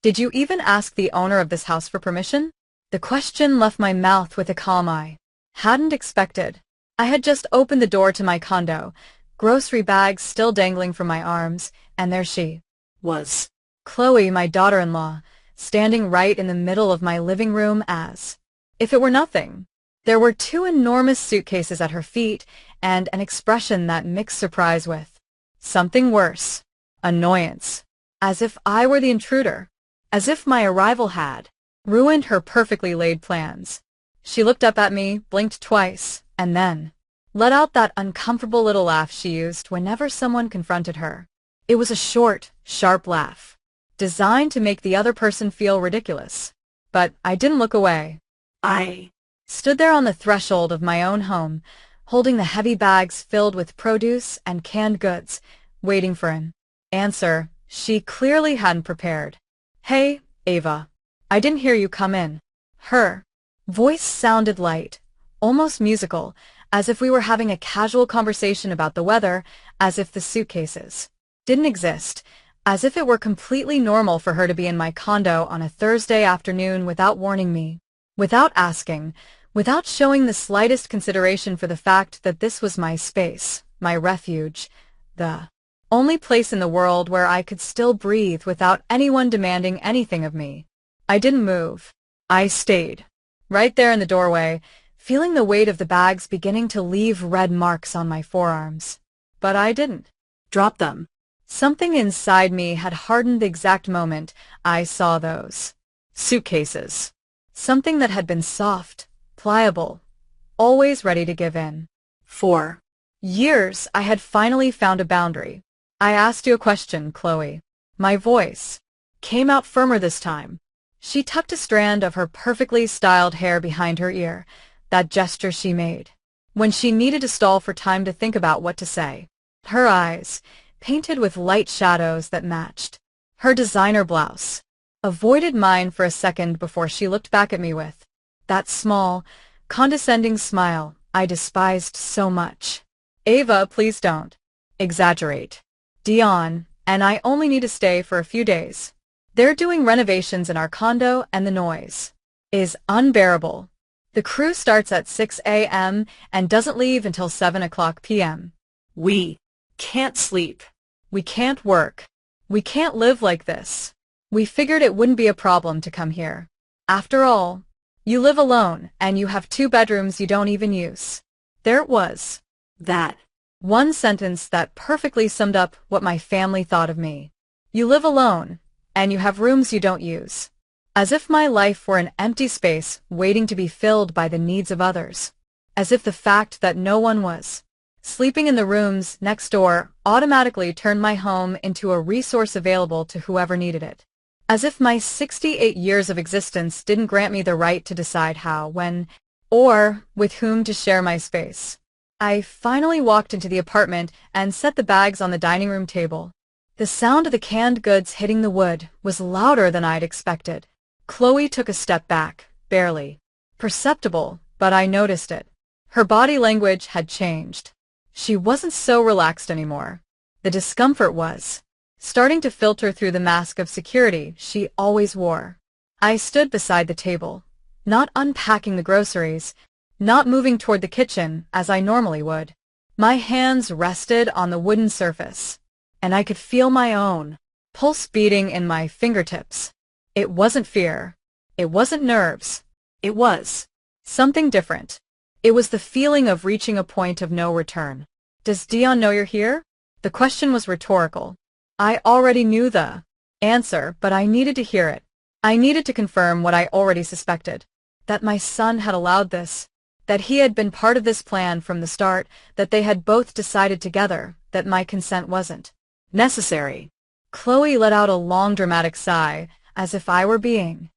Did you even ask the owner of this house for permission? The question left my mouth with a calm I hadn't expected. I had just opened the door to my condo, grocery bags still dangling from my arms, and there she was. Chloe, my daughter-in-law, standing right in the middle of my living room as if it were nothing. There were two enormous suitcases at her feet and an expression that mixed surprise with something worse, annoyance, as if I were the intruder, as if my arrival had ruined her perfectly laid plans. She looked up at me, blinked twice, and then let out that uncomfortable little laugh she used whenever someone confronted her. It was a short, sharp laugh, designed to make the other person feel ridiculous. But I didn't look away. I stood there on the threshold of my own home, holding the heavy bags filled with produce and canned goods, waiting for an answer she clearly hadn't prepared. "Hey, Ava. I didn't hear you come in." Her voice sounded light, almost musical, as if we were having a casual conversation about the weather, as if the suitcases didn't exist, as if it were completely normal for her to be in my condo on a Thursday afternoon without warning me, without asking, without showing the slightest consideration for the fact that this was my space, my refuge, the only place in the world where I could still breathe without anyone demanding anything of me. I didn't move. I stayed, right there in the doorway, feeling the weight of the bags beginning to leave red marks on my forearms. But I didn't drop them. Something inside me had hardened the exact moment I saw those suitcases. Something that had been soft, pliable, always ready to give in. For years, I had finally found a boundary. "I asked you a question, Chloe." My voice came out firmer this time. She tucked a strand of her perfectly styled hair behind her ear, that gesture she made when she needed to stall for time to think about what to say. Her eyes, painted with light shadows that matched her designer blouse, avoided mine for a second before she looked back at me with that small, condescending smile I despised so much. "Ava, please don't exaggerate. Dion and I only need to stay for a few days. They're doing renovations in our condo and the noise is unbearable. The crew starts at 6 a.m. and doesn't leave until 7 o'clock p.m. We can't sleep. We can't work. We can't live like this. We figured it wouldn't be a problem to come here. After all, you live alone and you have 2 bedrooms you don't even use." There it was. That one sentence that perfectly summed up what my family thought of me. You live alone, and you have rooms you don't use. As if my life were an empty space waiting to be filled by the needs of others. As if the fact that no one was sleeping in the rooms next door automatically turned my home into a resource available to whoever needed it. As if my 68 years of existence didn't grant me the right to decide how, when, or with whom to share my space. I finally walked into the apartment and set the bags on the dining room table. The sound of the canned goods hitting the wood was louder than I'd expected. Chloe took a step back, barely perceptible, but I noticed it. Her body language had changed. She wasn't so relaxed anymore. The discomfort was starting to filter through the mask of security she always wore. I stood beside the table, not unpacking the groceries, not moving toward the kitchen as I normally would. My hands rested on the wooden surface, and I could feel my own pulse beating in my fingertips. It wasn't fear. It wasn't nerves. It was something different. It was the feeling of reaching a point of no return. "Does Dion know you're here?" The question was rhetorical. I already knew the answer, but I needed to hear it. I needed to confirm what I already suspected. That my son had allowed this. That he had been part of this plan from the start, that they had both decided together that my consent wasn't necessary. Chloe let out a long dramatic sigh, as if I were being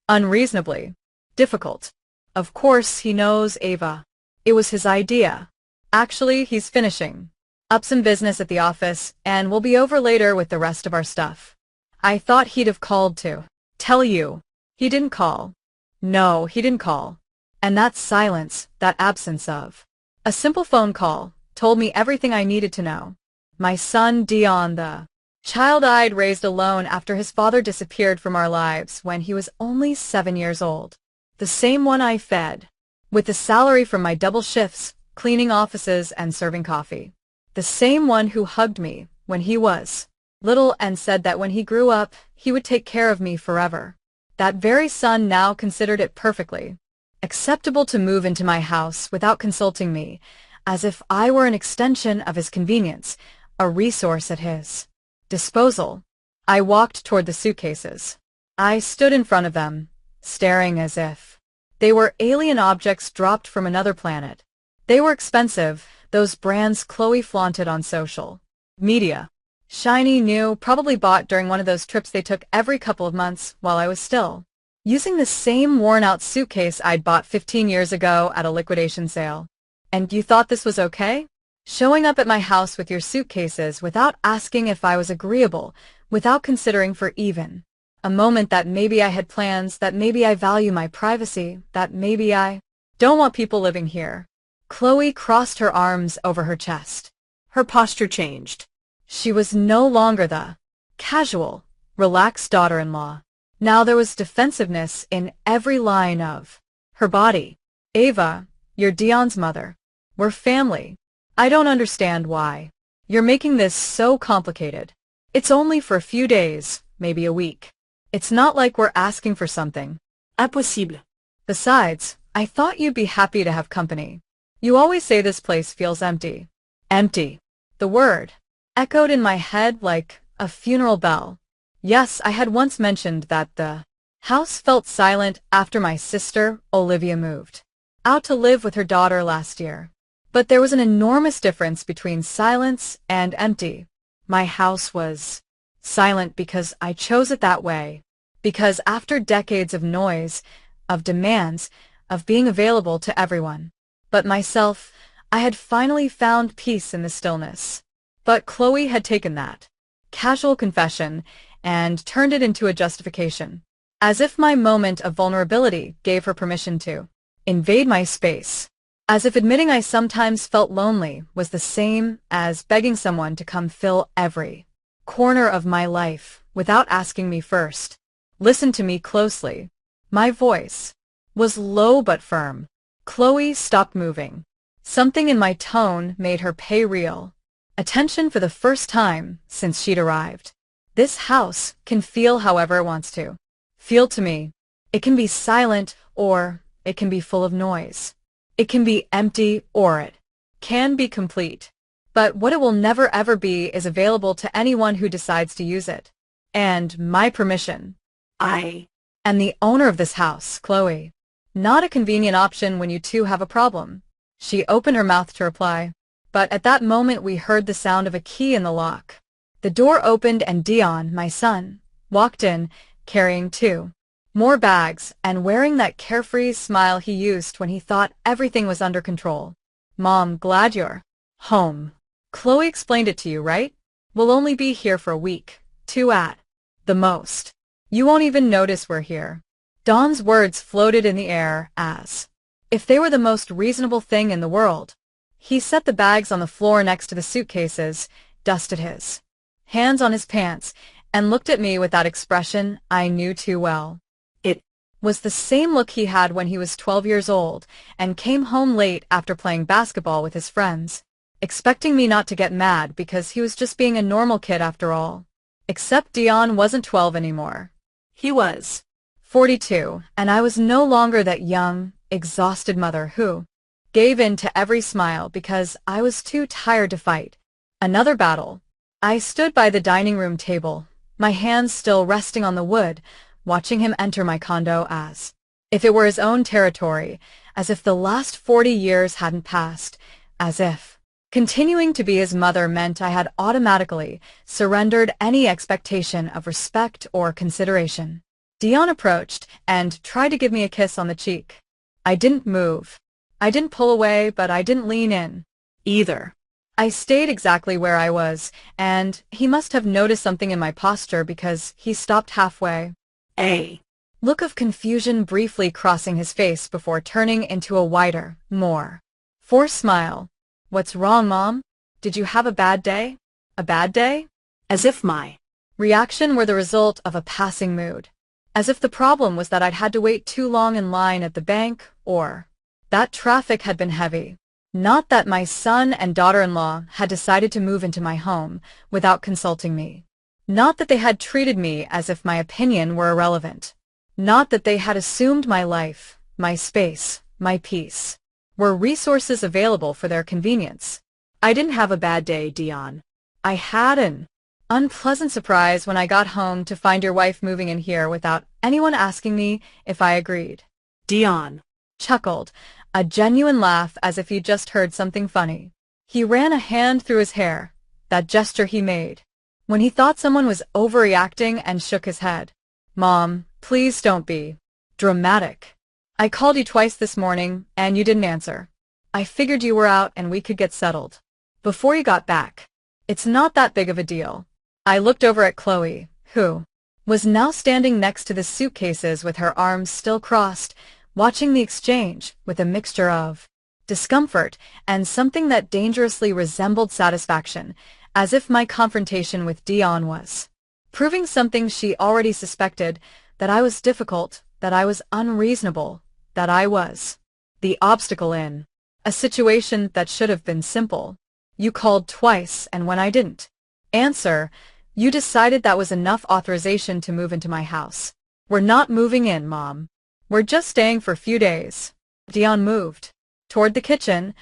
unreasonably difficult. "Of course he knows, Ava. It was his idea. Actually, he's finishing up some business at the office, and we'll be over later with the rest of our stuff. I thought he'd have called to tell you." He didn't call. No, he didn't call. And that silence, that absence of a simple phone call, told me everything I needed to know. My son Dion, the Child-eyed, raised alone after his father disappeared from our lives when he was only 7 years old. The same one I fed, with the salary from my double shifts, cleaning offices and serving coffee. The same one who hugged me when he was little and said that when he grew up, he would take care of me forever. That very son now considered it perfectly acceptable to move into my house without consulting me, as if I were an extension of his convenience, a resource at his disposal. I walked toward the suitcases. I stood in front of them, staring as if they were alien objects dropped from another planet. They were expensive, those brands Chloe flaunted on social media. Shiny, new, probably bought during one of those trips they took every couple of months while I was still using the same worn-out suitcase I'd bought 15 years ago at a liquidation sale. And you thought this was okay? Showing up at my house with your suitcases without asking if I was agreeable, without considering for even a moment that maybe I had plans, that maybe I value my privacy, that maybe I don't want people living here. Chloe crossed her arms over her chest. Her posture changed. She was no longer the casual, relaxed daughter-in-law. Now there was defensiveness in every line of her body. Ava, you're Dion's mother. We're family. I don't understand why you're making this so complicated. It's only for a few days, maybe a week. It's not like we're asking for something impossible. Besides, I thought you'd be happy to have company. You always say this place feels empty. Empty. The word echoed in my head like a funeral bell. Yes, I had once mentioned that the house felt silent after my sister, Olivia, moved out to live with her daughter last year. But there was an enormous difference between silence and empty. My house was silent because I chose it that way. Because after decades of noise, of demands, of being available to everyone but myself, I had finally found peace in the stillness. But Chloe had taken that casual confession and turned it into a justification, as if my moment of vulnerability gave her permission to invade my space, as if admitting I sometimes felt lonely was the same as begging someone to come fill every corner of my life without asking me first. Listen to me closely. My voice was low but firm. Chloe stopped moving. Something in my tone made her pay real attention for the first time since she'd arrived. This house can feel however it wants to feel to me. It can be silent or it can be full of noise. It can be empty or it can be complete. But what it will never ever be is available to anyone who decides to use it. And my permission. I am the owner of this house, Chloe. Not a convenient option when you two have a problem. She opened her mouth to reply, but at that moment we heard the sound of a key in the lock. The door opened and Dion, my son, walked in, carrying 2 more bags and wearing that carefree smile he used when he thought everything was under control. Mom, glad you're home. Chloe explained it to you, right? We'll only be here for a week, 2 at the most. You won't even notice we're here. Don's words floated in the air as if they were the most reasonable thing in the world. He set the bags on the floor next to the suitcases, dusted his hands on his pants, and looked at me with that expression I knew too well. It was the same look he had when he was 12 years old and came home late after playing basketball with his friends, expecting me not to get mad because he was just being a normal kid after all. Except Dion wasn't 12 anymore. He was 42, and I was no longer that young, exhausted mother who gave in to every smile because I was too tired to fight another battle. I stood by the dining room table, my hands still resting on the wood, watching him enter my condo as if it were his own territory, as if the last 40 years hadn't passed, as if continuing to be his mother meant I had automatically surrendered any expectation of respect or consideration. Dion approached and tried to give me a kiss on the cheek. I didn't move. I didn't pull away, but I didn't lean in either. I stayed exactly where I was, and he must have noticed something in my posture because he stopped halfway. A look of confusion briefly crossing his face before turning into a wider, more forced smile. What's wrong, Mom? Did you have a bad day? A bad day? As if my reaction were the result of a passing mood. As if the problem was that I'd had to wait too long in line at the bank, or that traffic had been heavy. Not that my son and daughter-in-law had decided to move into my home without consulting me. Not that they had treated me as if my opinion were irrelevant. Not that they had assumed my life, my space, my peace were resources available for their convenience. I didn't have a bad day, Dion. I had an unpleasant surprise when I got home to find your wife moving in here without anyone asking me if I agreed. Dion Chuckled, a genuine laugh as if he'd just heard something funny. He ran a hand through his hair, that gesture he made when he thought someone was overreacting, and shook his head. Mom, please don't be dramatic. I called you twice this morning, and you didn't answer. I figured you were out and we could get settled before you got back. It's not that big of a deal. I looked over at Chloe, who was now standing next to the suitcases with her arms still crossed, watching the exchange with a mixture of discomfort and something that dangerously resembled satisfaction, as if my confrontation with Dion was proving something she already suspected, that I was difficult, that I was unreasonable, that I was the obstacle in a situation that should have been simple. You called twice, and when I didn't answer, you decided that was enough authorization to move into my house. We're not moving in, Mom. We're just staying for a few days. Dion moved toward the kitchen,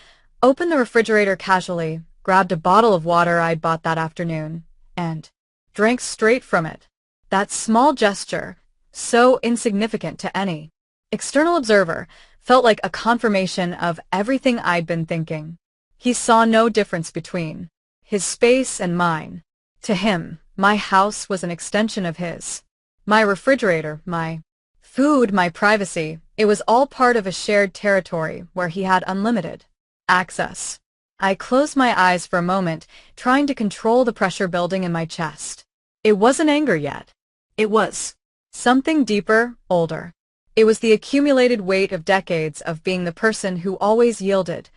opened the refrigerator casually, grabbed a bottle of water I'd bought that afternoon, and drank straight from it. That small gesture, so insignificant to any external observer, felt like a confirmation of everything I'd been thinking. He saw no difference between his space and mine. To him, my house was an extension of his. My refrigerator, my food, my privacy, it was all part of a shared territory where he had unlimited access. I closed my eyes for a moment, trying to control the pressure building in my chest. It wasn't anger yet. It was something deeper, older. It was the accumulated weight of decades of being the person who always yielded,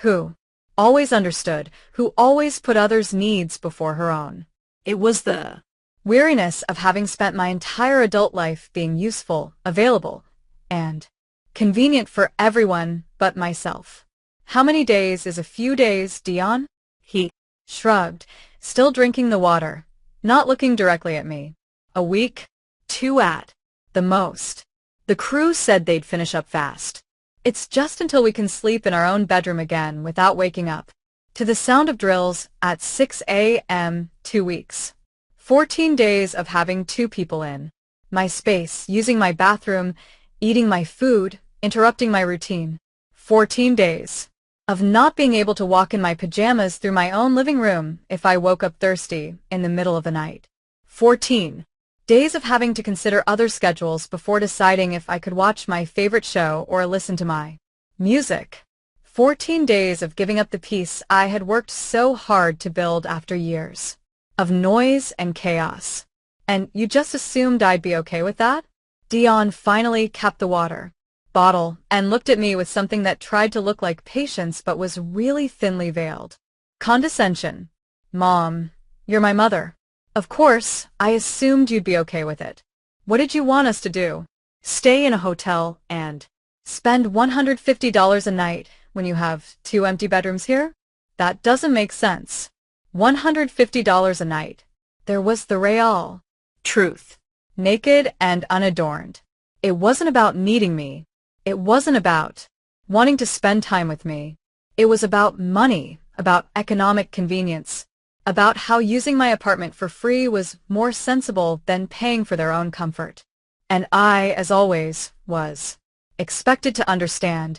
who always understood, who always put others' needs before her own. It was the weariness of having spent my entire adult life being useful, available, and convenient for everyone but myself. How many days is a few days, Dion? He shrugged, still drinking the water, not looking directly at me. A week? 2 at the most. The crew said they'd finish up fast. It's just until we can sleep in our own bedroom again without waking up to the sound of drills at 6 a.m. 2 weeks. 14 days of having 2 people in my space, using my bathroom, eating my food, interrupting my routine. 14 days of not being able to walk in my pajamas through my own living room if I woke up thirsty in the middle of the night. 14 days of having to consider other schedules before deciding if I could watch my favorite show or listen to my music. 14 days of giving up the peace I had worked so hard to build after years of noise and chaos. And you just assumed I'd be okay with that? Dion finally capped the water bottle and looked at me with something that tried to look like patience but was really thinly veiled condescension. Mom, you're my mother. Of course, I assumed you'd be okay with it. What did you want us to do? Stay in a hotel and spend $150 a night when you have 2 empty bedrooms here? That doesn't make sense. $150 a night. There was the real truth, naked and unadorned. It wasn't about needing me. It wasn't about wanting to spend time with me. It was about money, about economic convenience, about how using my apartment for free was more sensible than paying for their own comfort. And I, as always, was expected to understand,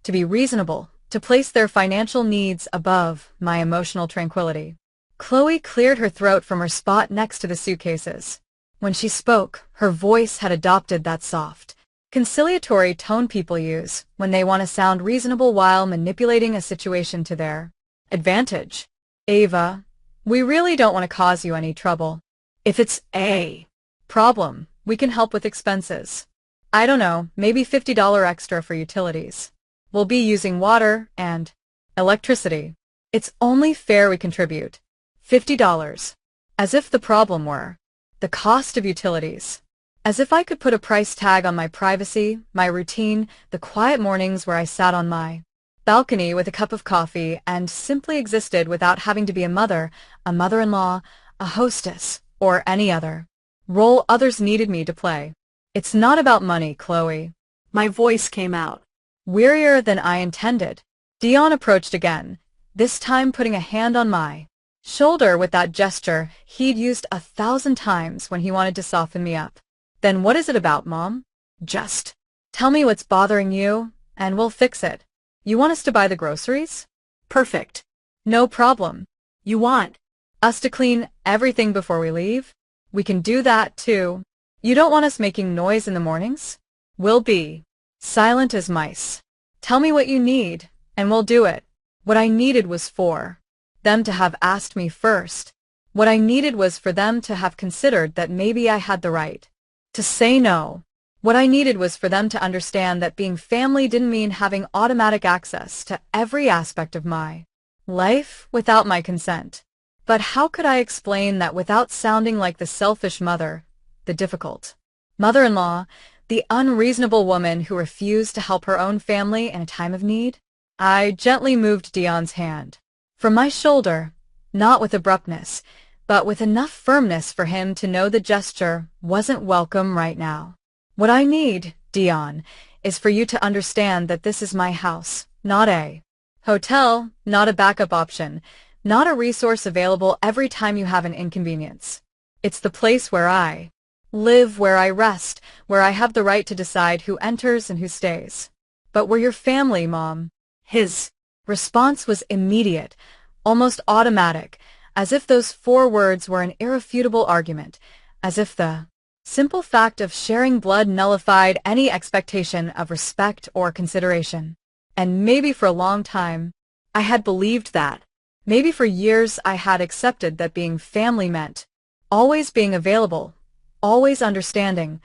to be reasonable, to place their financial needs above my emotional tranquility. Chloe cleared her throat from her spot next to the suitcases. When she spoke, her voice had adopted that soft, conciliatory tone people use when they want to sound reasonable while manipulating a situation to their advantage. Ava, we really don't want to cause you any trouble. If it's a problem, we can help with expenses. I don't know, maybe $50 extra for utilities. We'll be using water and electricity. It's only fair we contribute. $50. As if the problem were the cost of utilities. As if I could put a price tag on my privacy, my routine, the quiet mornings where I sat on my balcony with a cup of coffee and simply existed without having to be a mother-in-law, a hostess, or any other role others needed me to play. It's not about money, Chloe. My voice came out. Wearier than I intended. Dion approached again, this time putting a hand on my shoulder with that gesture he'd used 1,000 times when he wanted to soften me up. Then what is it about, Mom? Just tell me what's bothering you, and we'll fix it. You want us to buy the groceries? Perfect. No problem. You want Us to clean everything before we leave? We can do that, too. You don't want us making noise in the mornings? We'll be silent as mice. Tell me what you need, and we'll do it. What I needed was for them to have asked me first. What I needed was for them to have considered that maybe I had the right to say no. What I needed was for them to understand that being family didn't mean having automatic access to every aspect of my life without my consent. But how could I explain that without sounding like the selfish mother, the difficult mother-in-law, the unreasonable woman who refused to help her own family in a time of need? I gently moved Dion's hand from my shoulder, not with abruptness, but with enough firmness for him to know the gesture wasn't welcome right now. What I need, Dion, is for you to understand that this is my house, not a hotel, not a backup option, not a resource available every time you have an inconvenience. It's the place where I live, where I rest, where I have the right to decide who enters and who stays. But we're your family, Mom. His response was immediate, almost automatic, as if those 4 words were an irrefutable argument, as if the simple fact of sharing blood nullified any expectation of respect or consideration. And maybe for a long time, I had believed that. Maybe for years I had accepted that being family meant always being available, always understanding,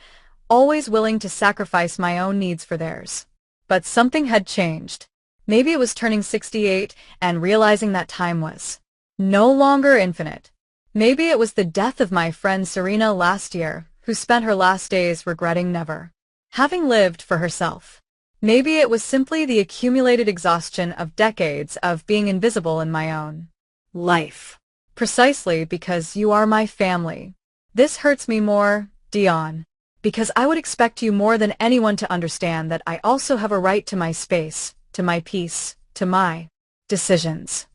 always willing to sacrifice my own needs for theirs. But something had changed. Maybe it was turning 68 and realizing that time was no longer infinite. Maybe it was the death of my friend Serena last year, who spent her last days regretting never having lived for herself. Maybe it was simply the accumulated exhaustion of decades of being invisible in my own life. Precisely because you are my family. This hurts me more, Dion, because I would expect you more than anyone to understand that I also have a right to my space, to my peace, to my decisions.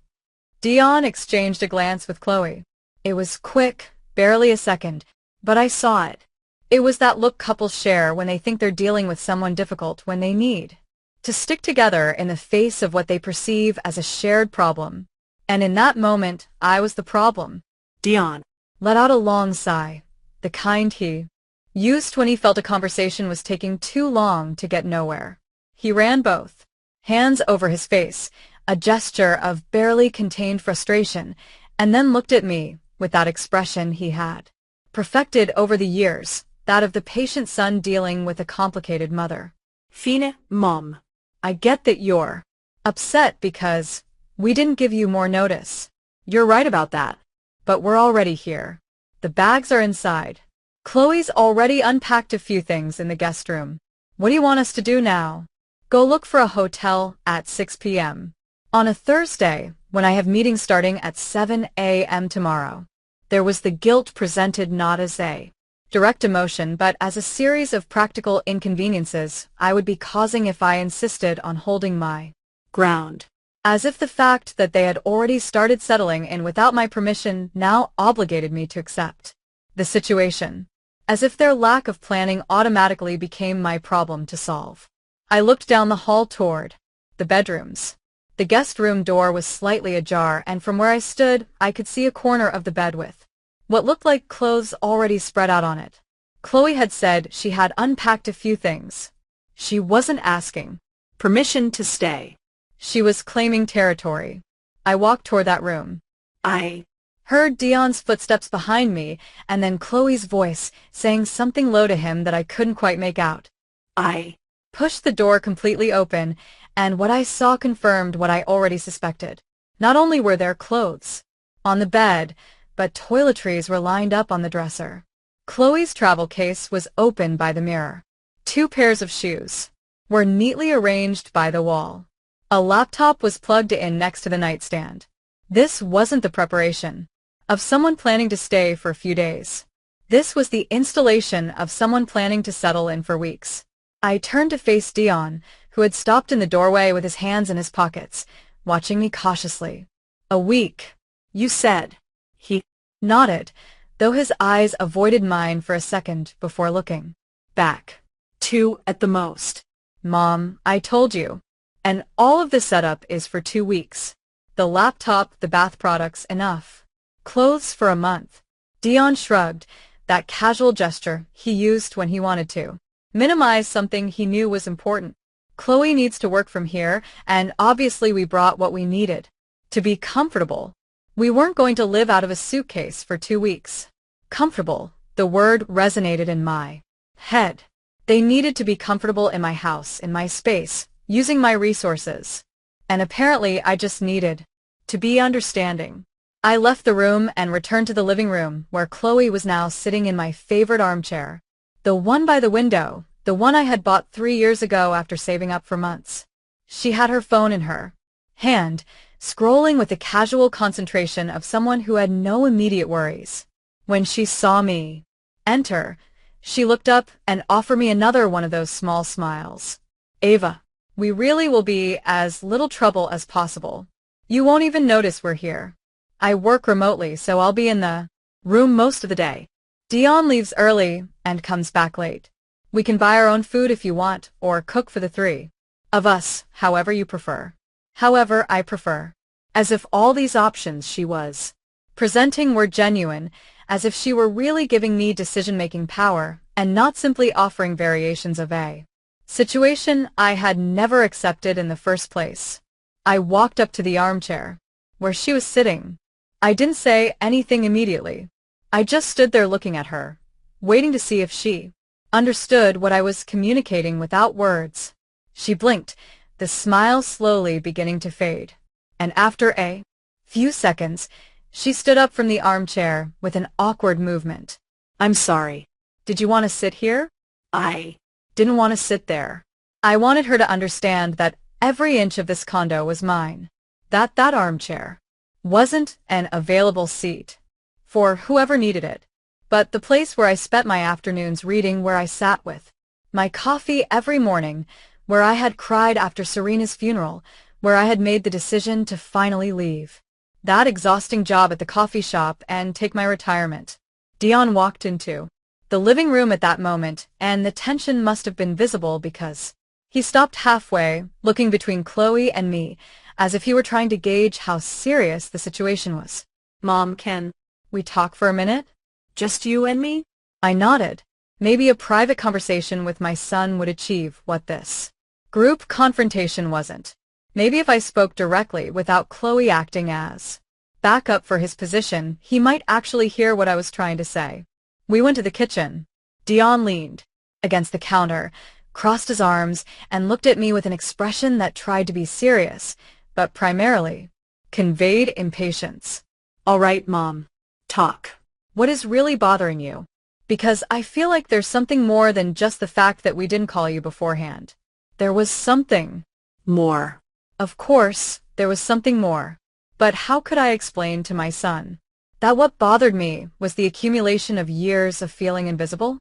Dion exchanged a glance with Chloe. It was quick, barely a second, but I saw it. It was that look couples share when they think they're dealing with someone difficult when they need to stick together in the face of what they perceive as a shared problem. And in that moment, I was the problem. Dion Let out a long sigh, the kind he used when he felt a conversation was taking too long to get nowhere. He ran both hands over his face, a gesture of barely contained frustration, and then looked at me with that expression he had perfected over the years, that of the patient son dealing with a complicated mother. Fine, Mom. I get that you're upset because we didn't give you more notice. You're right about that. But we're already here. The bags are inside. Chloe's already unpacked a few things in the guest room. What do you want us to do now? Go look for a hotel at 6 p.m. on a Thursday, when I have meetings starting at 7 a.m. tomorrow. There was the guilt presented not as a direct emotion, but as a series of practical inconveniences I would be causing if I insisted on holding my ground. As if the fact that they had already started settling in without my permission now obligated me to accept the situation. As if their lack of planning automatically became my problem to solve. I looked down the hall toward the bedrooms. The guest room door was slightly ajar, and from where I stood, I could see a corner of the bed with what looked like clothes already spread out on it. Chloe had said she had unpacked a few things. She wasn't asking Permission to stay. She was claiming territory. I walked toward that room. I heard Dion's footsteps behind me, and then Chloe's voice saying something low to him that I couldn't quite make out. I pushed the door completely open, and what I saw confirmed what I already suspected. Not only were there clothes on the bed, but toiletries were lined up on the dresser. Chloe's travel case was open by the mirror. 2 pairs of shoes were neatly arranged by the wall. A laptop was plugged in next to the nightstand. This wasn't the preparation of someone planning to stay for a few days. This was the installation of someone planning to settle in for weeks. I turned to face Dion, who had stopped in the doorway with his hands in his pockets, watching me cautiously. "A week, you said." He nodded, though his eyes avoided mine for a second before looking back. 2 at the most. "Mom, I told you. And all of the setup is for 2 weeks. The laptop, the bath products, enough. Clothes for a month." Dion shrugged, that casual gesture he used when he wanted to minimize something he knew was important. "Chloe needs to work from here, and obviously we brought what we needed. To be comfortable. We weren't going to live out of a suitcase for 2 weeks. Comfortable, the word resonated in my head. They needed to be comfortable in my house, in my space, using my resources. And apparently I just needed to be understanding. I left the room and returned to the living room, where Chloe was now sitting in my favorite armchair. The one by the window, the one I had bought 3 years ago after saving up for months. She had her phone in her hand, scrolling with the casual concentration of someone who had no immediate worries. When she saw me enter, she looked up and offered me another one of those small smiles. "Ava, we really will be as little trouble as possible. You won't even notice we're here. I work remotely, so I'll be in the room most of the day. Dion leaves early and comes back late. We can buy our own food if you want, or cook for the 3 of us, however you prefer." However I prefer. As if all these options she was presenting were genuine, as if she were really giving me decision-making power, and not simply offering variations of a situation I had never accepted in the first place. I walked up to the armchair, where she was sitting. I didn't say anything immediately. I just stood there looking at her, waiting to see if she understood what I was communicating without words. She blinked, the smile slowly beginning to fade. And after a few seconds, she stood up from the armchair with an awkward movement. "I'm sorry." "Did you want to sit here?" I didn't want to sit there. I wanted her to understand that every inch of this condo was mine. That armchair wasn't an available seat for whoever needed it, but the place where I spent my afternoons reading, where I sat with my coffee every morning, where I had cried after Serena's funeral, where I had made the decision to finally leave that exhausting job at the coffee shop and take my retirement. Dion walked into the living room at that moment, and the tension must have been visible because he stopped halfway, looking between Chloe and me, as if he were trying to gauge how serious the situation was. "Mom, can we talk for a minute?" just you and me?" I nodded. Maybe a private conversation with my son would achieve what this group confrontation wasn't. Maybe if I spoke directly without Chloe acting as backup for his position, he might actually hear what I was trying to say. We went to the kitchen. Dion leaned against the counter, crossed his arms, and looked at me with an expression that tried to be serious, but primarily conveyed impatience. "All right, Mom. Talk." "What is really bothering you? Because I feel like there's something more than just the fact that we didn't call you beforehand." There was something "More." Of course, there was something more. But how could I explain to my son that what bothered me was the accumulation of years of feeling invisible?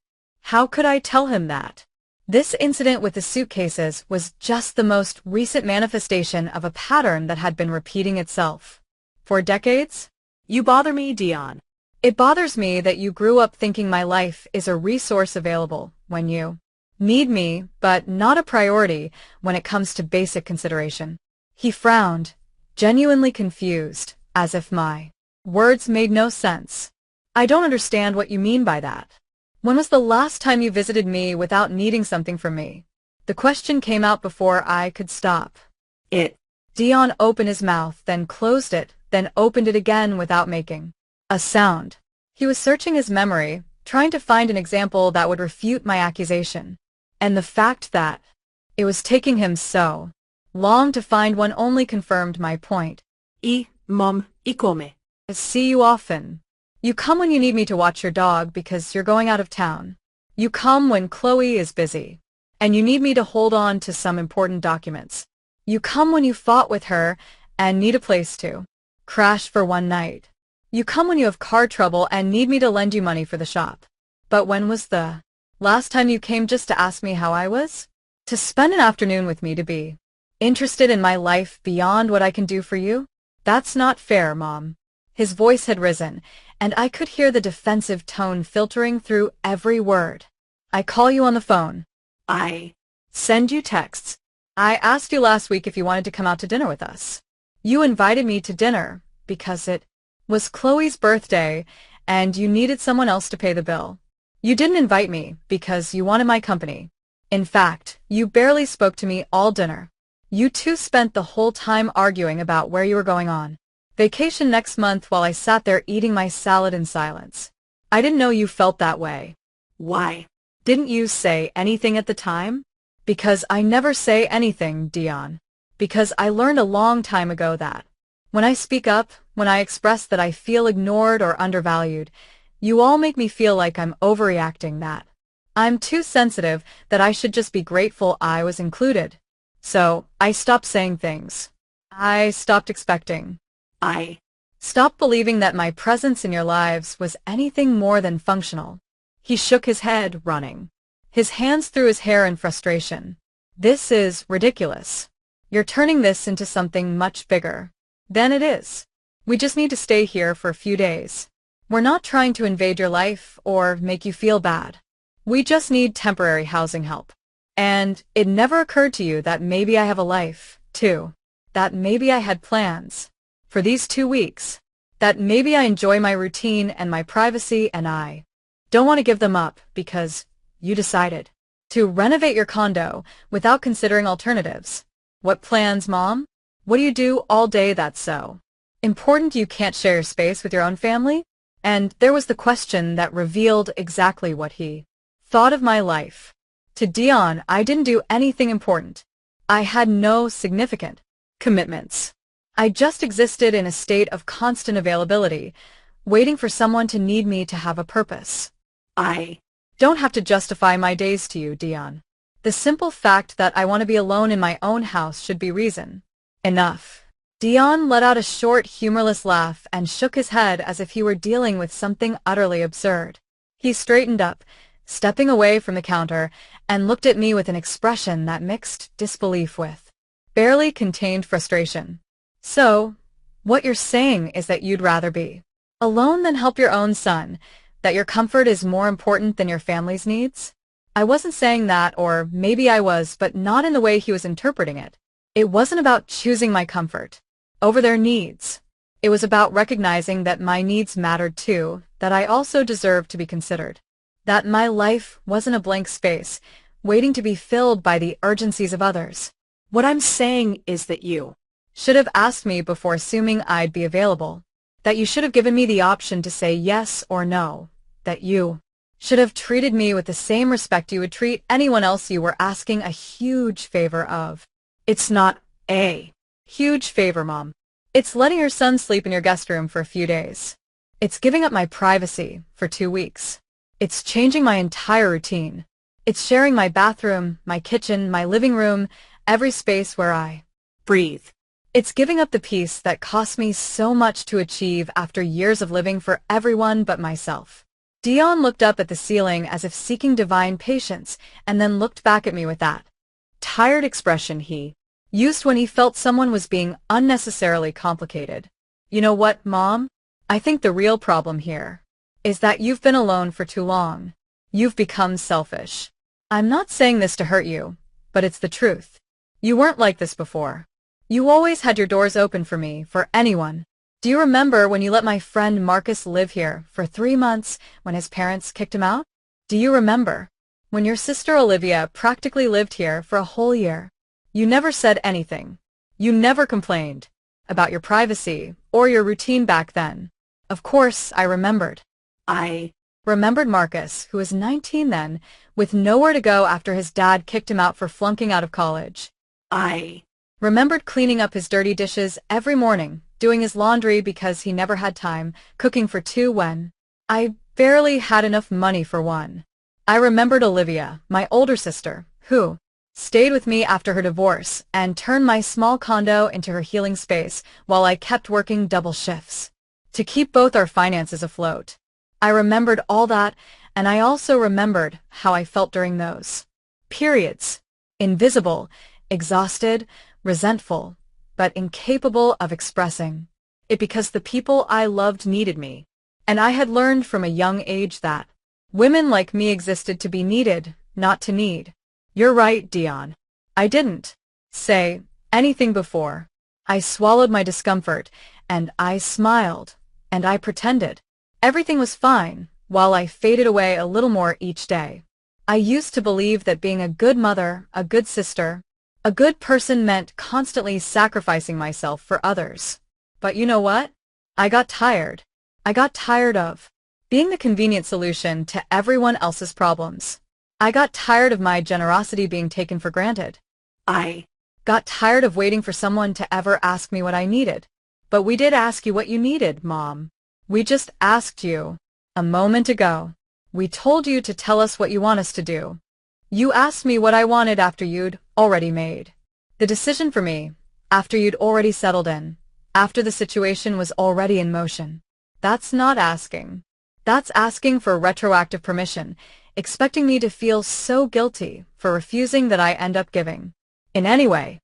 How could I tell him that this incident with the suitcases was just the most recent manifestation of a pattern that had been repeating itself for decades? "You bother me, Dion." It bothers me that you grew up thinking my life is a resource available when you need me, but not a priority when it comes to basic consideration. He frowned, genuinely confused, as if my words made no sense. "I don't understand what you mean by that. When was the last time you visited me without needing something from me?" The question came out before I could stop. Dion opened his mouth, then closed it, then opened it again without making a sound. He was searching his memory, trying to find an example that would refute my accusation. And the fact that it was taking him so long to find one only confirmed my point. Mom, come. "See you often." You come when you need me to watch your dog because you're going out of town. You come when Chloe is busy, and you need me to hold on to some important documents. You come when you fought with her and need a place to crash for one night. You come when you have car trouble and need me to lend you money for the shop. But when was the last time you came just to ask me how I was? To spend an afternoon with me, to be interested in my life beyond what I can do for you? That's not fair, Mom. His voice had risen, and I could hear the defensive tone filtering through every word. I call you on the phone. I send you texts. I asked you last week if you wanted to come out to dinner with us. You invited me to dinner because it was Chloe's birthday and you needed someone else to pay the bill. You didn't invite me because you wanted my company. In fact, you barely spoke to me all dinner. You two spent the whole time arguing about where you were going on vacation next month while I sat there eating my salad in silence. I didn't know you felt that way. Why? Didn't you say anything at the time? Because I never say anything, Dion. Because I learned a long time ago that when I speak up, when I express that I feel ignored or undervalued, you all make me feel like I'm overreacting, that I'm too sensitive, that I should just be grateful I was included. So I stopped saying things. I stopped expecting. I Stopped believing that my presence in your lives was anything more than functional. He shook his head, running his hands through his hair in frustration. This is ridiculous. You're turning this into something much bigger than it is. We just need to stay here for a few days. We're not trying to invade your life or make you feel bad. We just need temporary housing help. And it never occurred to you that maybe I have a life, too. That maybe I had plans for these 2 weeks. That maybe I enjoy my routine and my privacy, and I don't want to give them up because you decided to renovate your condo without considering alternatives. What plans, Mom? What do you do all day that's so important you can't share your space with your own family? And there was the question that revealed exactly what he thought of my life. To Dion, I didn't do anything important. I had no significant commitments. I just existed in a state of constant availability, waiting for someone to need me to have a purpose. I Don't have to justify my days to you, Dion. The simple fact that I want to be alone in my own house should be reason enough. Dion let out a short, humorless laugh and shook his head as if he were dealing with something utterly absurd. He straightened up, stepping away from the counter, and looked at me with an expression that mixed disbelief with barely contained frustration. So, what you're saying is that you'd rather be alone than help your own son, that your comfort is more important than your family's needs? I wasn't saying that, or maybe I was, but not in the way he was interpreting it. It wasn't about choosing my comfort over their needs. It was about recognizing that my needs mattered too, that I also deserved to be considered. That my life wasn't a blank space, waiting to be filled by the urgencies of others. What I'm saying is that you Should have asked me before assuming I'd be available. That you should have given me the option to say yes or no. That you should have treated me with the same respect you would treat anyone else you were asking a huge favor of. It's not a huge favor, Mom. It's letting your son sleep in your guest room for a few days. It's giving up my privacy for 2 weeks. It's changing my entire routine. It's sharing my bathroom, my kitchen, my living room, every space where I breathe. It's giving up the peace that cost me so much to achieve after years of living for everyone but myself. Dion looked up at the ceiling as if seeking divine patience, and then looked back at me with that tired expression he used when he felt someone was being unnecessarily complicated. You know what, Mom? I think the real problem here is that you've been alone for too long. You've become selfish. I'm not saying this to hurt you, but it's the truth. You weren't like this before. You always had your doors open for me, for anyone. Do you remember when you let my friend Marcus live here for 3 months when his parents kicked him out? Do you remember when your sister Olivia practically lived here for a whole year? You never said anything. You never complained about your privacy or your routine back then. Of course, I remembered. I Remembered Marcus, who was 19 then, with nowhere to go after his dad kicked him out for flunking out of college. I Remembered cleaning up his dirty dishes every morning, doing his laundry because he never had time, cooking for two when I barely had enough money for one. I remembered Olivia, my older sister, who stayed with me after her divorce and turned my small condo into her healing space while I kept working double shifts to keep both our finances afloat. I remembered all that, and I also remembered how I felt during those periods. Invisible, exhausted, resentful, but incapable of expressing it because the people I loved needed me. And I had learned from a young age that women like me existed to be needed, not to need. You're right, Dion. I didn't say anything before. I swallowed my discomfort, and I smiled, and I pretended everything was fine, while I faded away a little more each day. I used to believe that being a good mother, a good sister, a good person meant constantly sacrificing myself for others. But you know what? I got tired. I got tired of being the convenient solution to everyone else's problems. I got tired of my generosity being taken for granted. I Got tired of waiting for someone to ever ask me what I needed. But we did ask you what you needed, Mom. We just asked you a moment ago. We told you to tell us what you want us to do. You asked me what I wanted after you'd already made the decision for me, after you'd already settled in, after the situation was already in motion. That's not asking. That's asking for retroactive permission, expecting me to feel so guilty for refusing that I end up giving. In any way,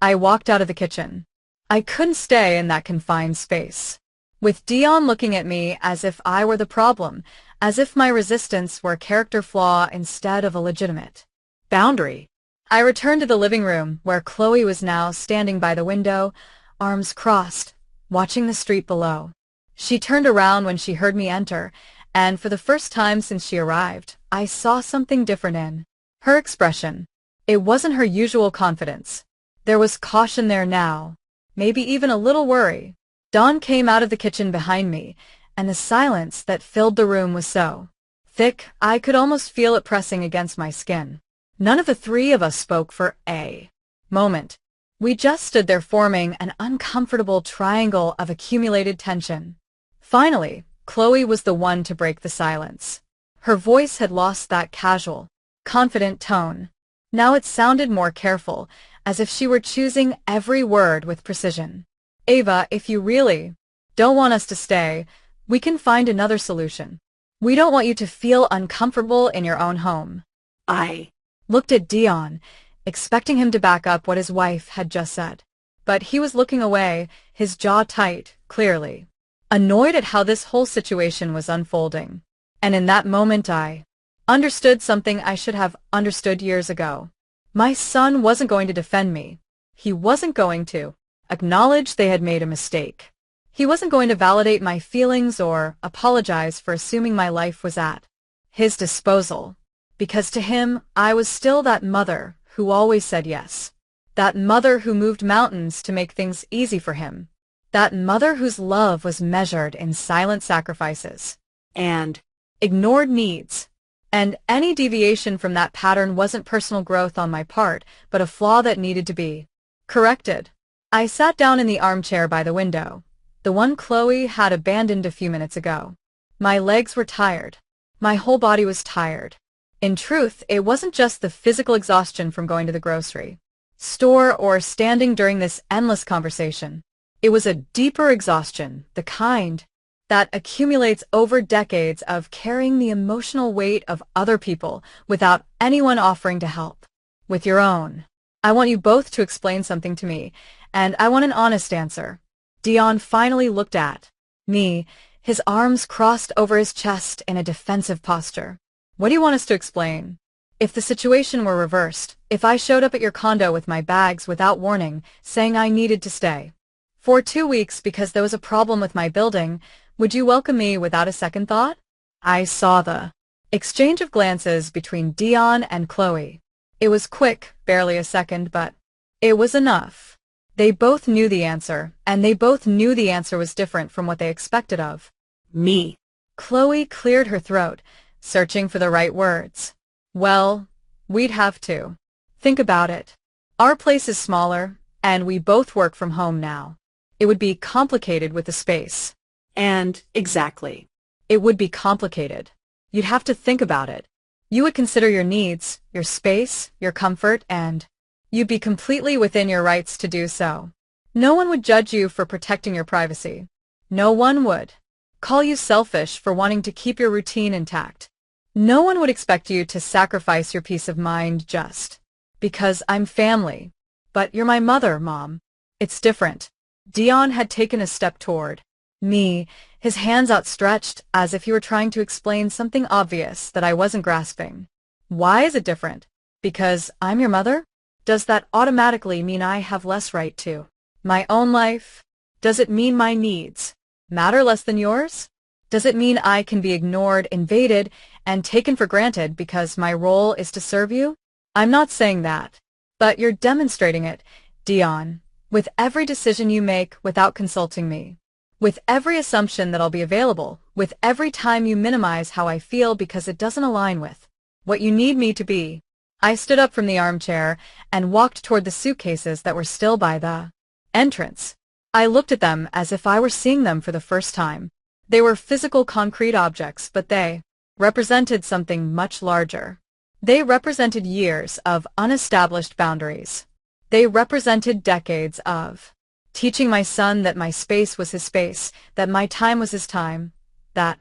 I walked out of the kitchen. I couldn't stay in that confined space, with Dion looking at me as if I were the problem, as if my resistance were a character flaw instead of a legitimate boundary. I returned to the living room, where Chloe was now standing by the window, arms crossed, watching the street below. She turned around when she heard me enter, and for the first time since she arrived, I saw something different in her expression. It wasn't her usual confidence. There was caution there now, maybe even a little worry. Dawn came out of the kitchen behind me, and the silence that filled the room was so thick I could almost feel it pressing against my skin. None of the three of us spoke for a moment. We just stood there forming an uncomfortable triangle of accumulated tension. Finally, Chloe was the one to break the silence. Her voice had lost that casual, confident tone. Now it sounded more careful, as if she were choosing every word with precision. Ava, if you really don't want us to stay, we can find another solution. We don't want you to feel uncomfortable in your own home. I Looked at Dion, expecting him to back up what his wife had just said. But he was looking away, his jaw tight, clearly annoyed at how this whole situation was unfolding. And in that moment I understood something I should have understood years ago. My son wasn't going to defend me. He wasn't going to acknowledge they had made a mistake. He wasn't going to validate my feelings or apologize for assuming my life was at his disposal. Because to him, I was still that mother who always said yes. That mother who moved mountains to make things easy for him. That mother whose love was measured in silent sacrifices and ignored needs. And any deviation from that pattern wasn't personal growth on my part, but a flaw that needed to be corrected. I sat down in the armchair by the window, the one Chloe had abandoned a few minutes ago. My legs were tired. My whole body was tired. In truth, it wasn't just the physical exhaustion from going to the grocery store or standing during this endless conversation. It was a deeper exhaustion, the kind that accumulates over decades of carrying the emotional weight of other people without anyone offering to help with your own. I want you both to explain something to me, and I want an honest answer. Dion finally looked at me, his arms crossed over his chest in a defensive posture. What do you want us to explain? If the situation were reversed, if I showed up at your condo with my bags without warning, saying I needed to stay for 2 weeks because there was a problem with my building, would you welcome me without a second thought? I saw the exchange of glances between Dion and Chloe. It was quick, barely a second, but it was enough. They both knew the answer, and they both knew the answer was different from what they expected of me. Chloe cleared her throat, searching for the right words. Well, we'd have to think about it. Our place is smaller, and we both work from home now. It would be complicated with the space. And exactly. It would be complicated. You'd have to think about it. You would consider your needs, your space, your comfort, and you'd be completely within your rights to do so. No one would judge you for protecting your privacy. No one would call you selfish for wanting to keep your routine intact. No one would expect you to sacrifice your peace of mind just because I'm family. But you're my mother, Mom. It's different. Dion had taken a step toward me, his hands outstretched as if he were trying to explain something obvious that I wasn't grasping. Why is it different? Because I'm your mother? Does that automatically mean I have less right to my own life? Does it mean my needs matter less than yours? Does it mean I can be ignored, invaded, and taken for granted because my role is to serve you? I'm not saying that. But you're demonstrating it, Dion, with every decision you make without consulting me. With every assumption that I'll be available, with every time you minimize how I feel because it doesn't align with what you need me to be. I stood up from the armchair and walked toward the suitcases that were still by the entrance. I looked at them as if I were seeing them for the first time. They were physical concrete objects, but they represented something much larger. They represented years of unestablished boundaries. They represented decades of teaching my son that my space was his space, that my time was his time, that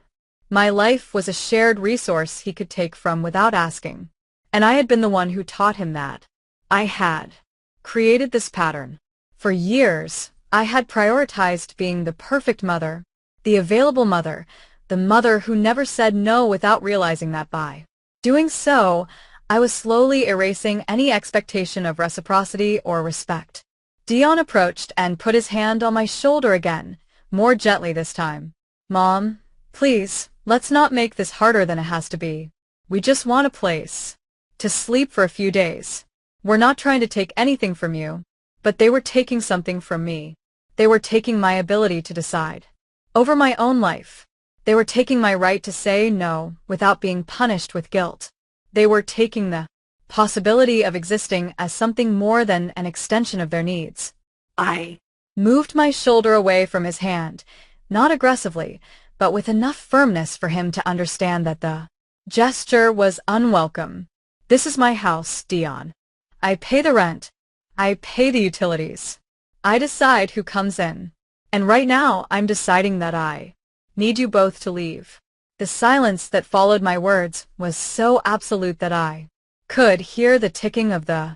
my life was a shared resource he could take from without asking. And I had been the one who taught him that. I had created this pattern. For years, I had prioritized being the perfect mother, the available mother, the mother who never said no without realizing that by doing so, I was slowly erasing any expectation of reciprocity or respect. Dion approached and put his hand on my shoulder again, more gently this time. Mom, please, let's not make this harder than it has to be. We just want a place to sleep for a few days. We're not trying to take anything from you, but they were taking something from me. They were taking my ability to decide over my own life. They were taking my right to say no without being punished with guilt. They were taking the possibility of existing as something more than an extension of their needs. I Moved my shoulder away from his hand, not aggressively, but with enough firmness for him to understand that the gesture was unwelcome. This is my house, Dion. I pay the rent. I pay the utilities. I decide who comes in. And right now, I'm deciding that I need you both to leave. The silence that followed my words was so absolute that I could hear the ticking of the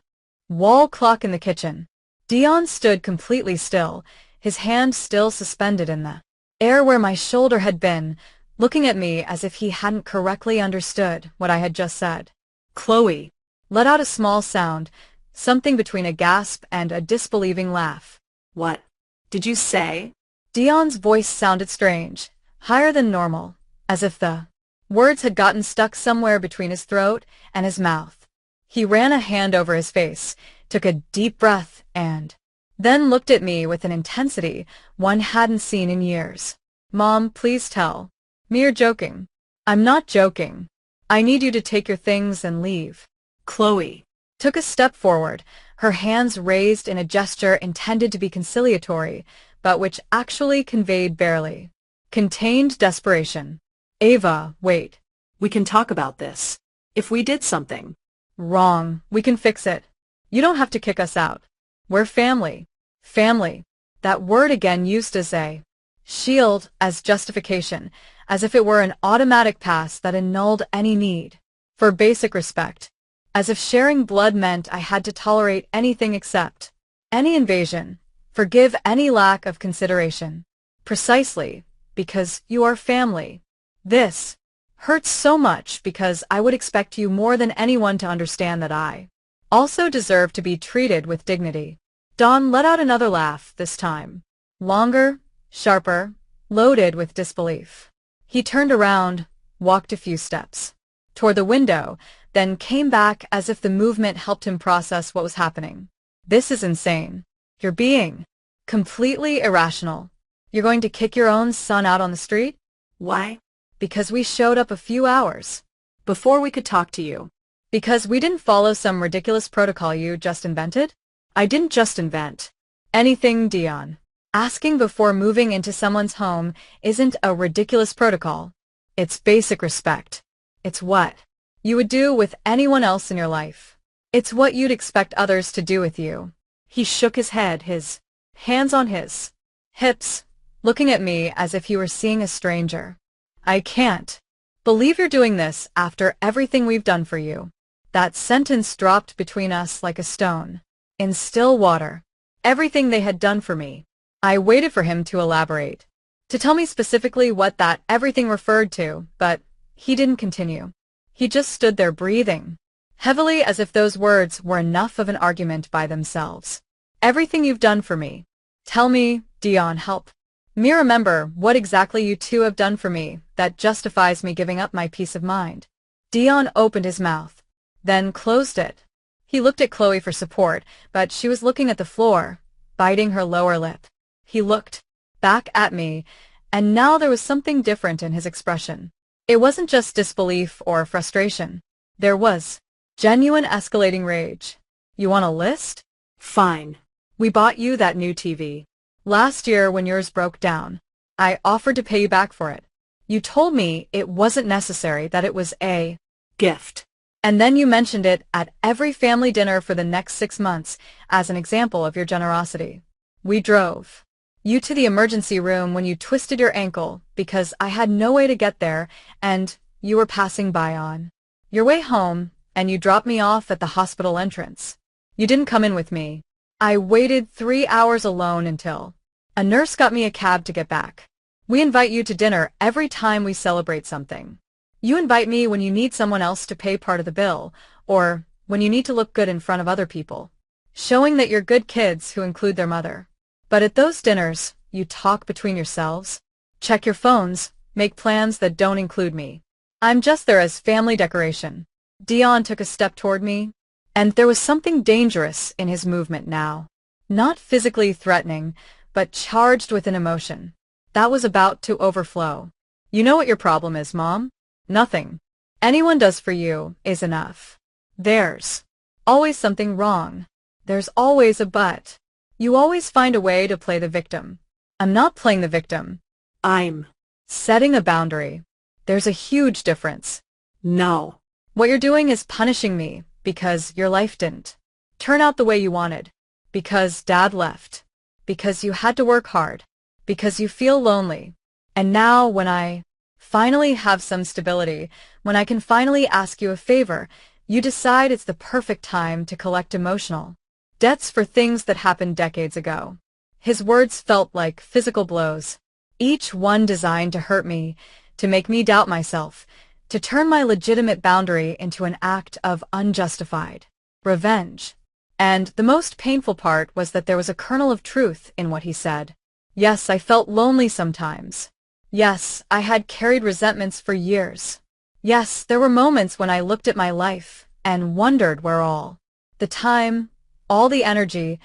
wall clock in the kitchen. Dion stood completely still, his hand still suspended in the air where my shoulder had been, looking at me as if he hadn't correctly understood what I had just said. Chloe let out a small sound, something between a gasp and a disbelieving laugh. What did you say? Dion's voice sounded strange, higher than normal, as if the words had gotten stuck somewhere between his throat and his mouth. He ran a hand over his face, took a deep breath, and then looked at me with an intensity one hadn't seen in years. Mom, please tell me you're joking. I'm not joking. I need you to take your things and leave. Chloe Took a step forward, her hands raised in a gesture intended to be conciliatory, but which actually conveyed barely contained desperation. Ava, wait. We can talk about this. If we did something Wrong. We can fix it. You don't have to kick us out. We're family. Family. That word again used as a shield, as justification, as if it were an automatic pass that annulled any need for basic respect. As if sharing blood meant I had to tolerate anything except any invasion, forgive any lack of consideration. Precisely, because you are family. This hurts so much because I would expect you more than anyone to understand that I also deserve to be treated with dignity. Don let out another laugh, this time longer, sharper, loaded with disbelief. He turned around, walked a few steps toward the window, then came back as if the movement helped him process what was happening. This is insane. You're being completely irrational. You're going to kick your own son out on the street? Why? Because we showed up a few hours Before we could talk to you. Because we didn't follow some ridiculous protocol you just invented? I didn't just invent anything, Dion. Asking before moving into someone's home isn't a ridiculous protocol. It's basic respect. It's what you would do with anyone else in your life. It's what you'd expect others to do with you. He shook his head, his hands on his hips, looking at me as if he were seeing a stranger. I can't believe you're doing this after everything we've done for you. That sentence dropped between us like a stone. In still water. Everything they had done for me. I waited for him to elaborate, to tell me specifically what that everything referred to, but he didn't continue. He just stood there breathing heavily as if those words were enough of an argument by themselves. Everything you've done for me. Tell me, Dion, help me remember what exactly you two have done for me that justifies me giving up my peace of mind. Dion opened his mouth, then closed it. He looked at Chloe for support, but she was looking at the floor, biting her lower lip. He looked back at me, and now there was something different in his expression. It wasn't just disbelief or frustration. There was genuine escalating rage. You want a list? Fine. We bought you that new TV. Last year when yours broke down, I offered to pay you back for it. You told me it wasn't necessary, that it was a gift. And then you mentioned it at every family dinner for the next 6 months as an example of your generosity. We drove you to the emergency room when you twisted your ankle because I had no way to get there and you were passing by on your way home, and you dropped me off at the hospital entrance. You didn't come in with me. I waited 3 hours alone until a nurse got me a cab to get back. We invite you to dinner every time we celebrate something. You invite me when you need someone else to pay part of the bill, or when you need to look good in front of other people, showing that you're good kids who include their mother. But at those dinners, you talk between yourselves, check your phones, make plans that don't include me. I'm just there as family decoration. Dion took a step toward me, and there was something dangerous in his movement now. Not physically threatening, but charged with an emotion that was about to overflow. You know what your problem is, Mom? Nothing anyone does for you is enough. There's always something wrong. There's always a but. You always find a way to play the victim. I'm not playing the victim. I'm setting a boundary. There's a huge difference. No. What you're doing is punishing me because your life didn't turn out the way you wanted, because Dad left, because you had to work hard, because you feel lonely. And now when I finally have some stability, when I can finally ask you a favor, you decide it's the perfect time to collect emotional debts for things that happened decades ago. His words felt like physical blows, each one designed to hurt me, to make me doubt myself, to turn my legitimate boundary into an act of unjustified revenge. And the most painful part was that there was a kernel of truth in what he said. Yes, I felt lonely sometimes. Yes, I had carried resentments for years. Yes, there were moments when I looked at my life and wondered where all the time, all the energy,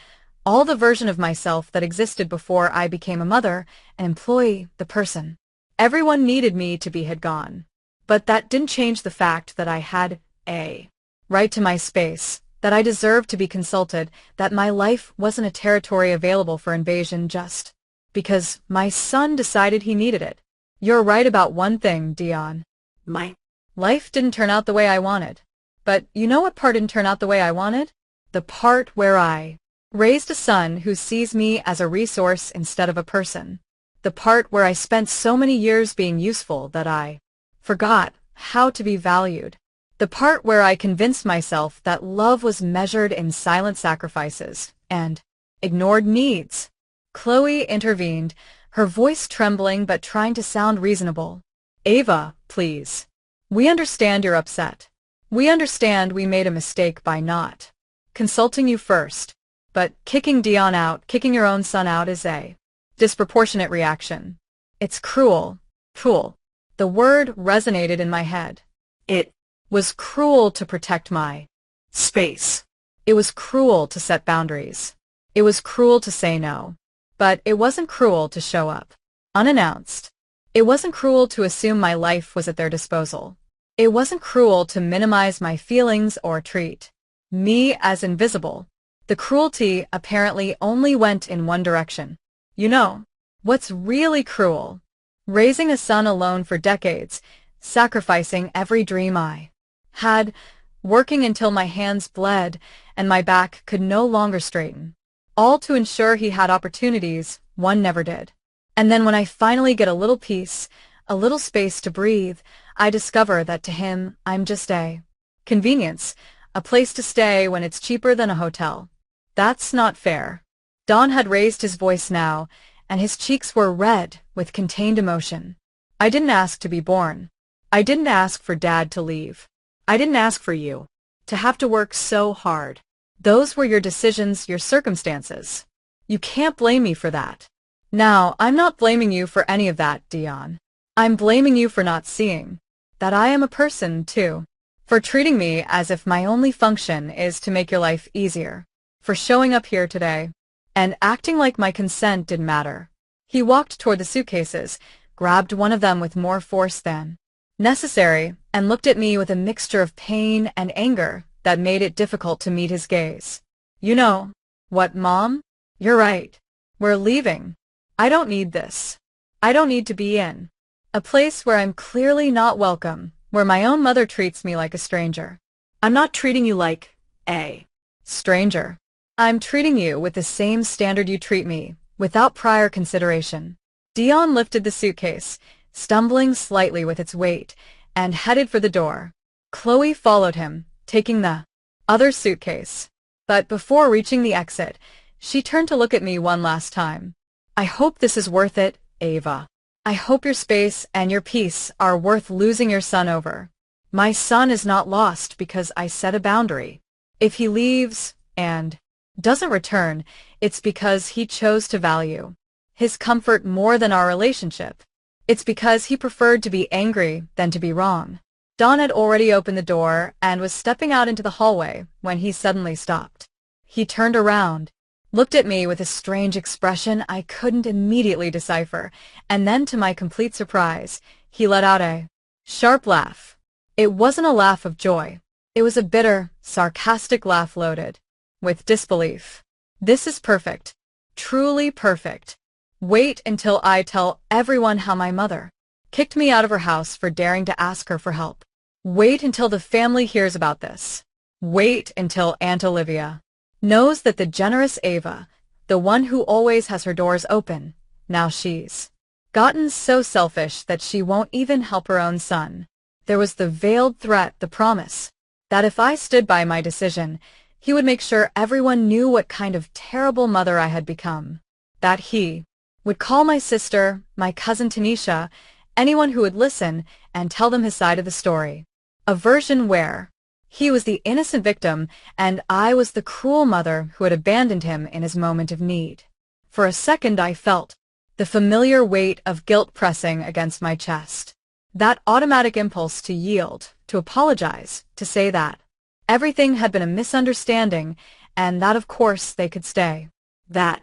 all the version of myself that existed before I became a mother, an employee, the person everyone needed me to be had gone. But that didn't change the fact that I had a right to my space, that I deserved to be consulted, that my life wasn't a territory available for invasion just because my son decided he needed it. You're right about one thing, Dion. My life didn't turn out the way I wanted. But you know what part didn't turn out the way I wanted? The part where I raised a son who sees me as a resource instead of a person. The part where I spent so many years being useful that I forgot how to be valued. The part where I convinced myself that love was measured in silent sacrifices and ignored needs. Chloe intervened, her voice trembling but trying to sound reasonable. Ava, please. We understand you're upset. We understand we made a mistake by not consulting you first. But kicking Dion out, kicking your own son out is a disproportionate reaction. It's cruel. Cruel. The word resonated in my head. It was cruel to protect my space. It was cruel to set boundaries. It was cruel to say no. But it wasn't cruel to show up unannounced. It wasn't cruel to assume my life was at their disposal. It wasn't cruel to minimize my feelings or treat me as invisible. The cruelty apparently only went in one direction. You know, what's really cruel? Raising a son alone for decades, sacrificing every dream I had, working until my hands bled and my back could no longer straighten, all to ensure he had opportunities one never did. And then when I finally get a little peace, a little space to breathe, I discover that to him, I'm just a convenience, a place to stay when it's cheaper than a hotel. That's not fair. Don had raised his voice now, and his cheeks were red with contained emotion. I didn't ask to be born. I didn't ask for Dad to leave. I didn't ask for you to have to work so hard. Those were your decisions, your circumstances. You can't blame me for that. Now, I'm not blaming you for any of that, Dion. I'm blaming you for not seeing that I am a person, too. For treating me as if my only function is to make your life easier. For showing up here today and acting like my consent didn't matter. He walked toward the suitcases, grabbed one of them with more force than necessary, and looked at me with a mixture of pain and anger that made it difficult to meet his gaze. You know what, Mom? You're right. We're leaving. I don't need this. I don't need to be in a place where I'm clearly not welcome, where my own mother treats me like a stranger. I'm not treating you like a stranger. I'm treating you with the same standard you treat me, without prior consideration. Dion lifted the suitcase, stumbling slightly with its weight, and headed for the door. Chloe followed him, taking the other suitcase. But before reaching the exit, she turned to look at me one last time. I hope this is worth it, Ava. I hope your space and your peace are worth losing your son over. My son is not lost because I set a boundary. If he leaves and doesn't return, it's because he chose to value his comfort more than our relationship. It's because he preferred to be angry than to be wrong. Don had already opened the door and was stepping out into the hallway when he suddenly stopped. He turned around, looked at me with a strange expression I couldn't immediately decipher, and then to my complete surprise, he let out a sharp laugh. It wasn't a laugh of joy. It was a bitter, sarcastic laugh loaded with disbelief. This is perfect. Truly perfect. Wait until I tell everyone how my mother kicked me out of her house for daring to ask her for help. Wait until the family hears about this. Wait until Aunt Olivia knows that the generous Ava, the one who always has her doors open, now she's gotten so selfish that she won't even help her own son. There was the veiled threat, the promise, that if I stood by my decision, he would make sure everyone knew what kind of terrible mother I had become. That he would call my sister, my cousin Tanisha, anyone who would listen, and tell them his side of the story. A version where he was the innocent victim and I was the cruel mother who had abandoned him in his moment of need. For a second I felt the familiar weight of guilt pressing against my chest. That automatic impulse to yield, to apologize, to say that everything had been a misunderstanding and that of course they could stay. That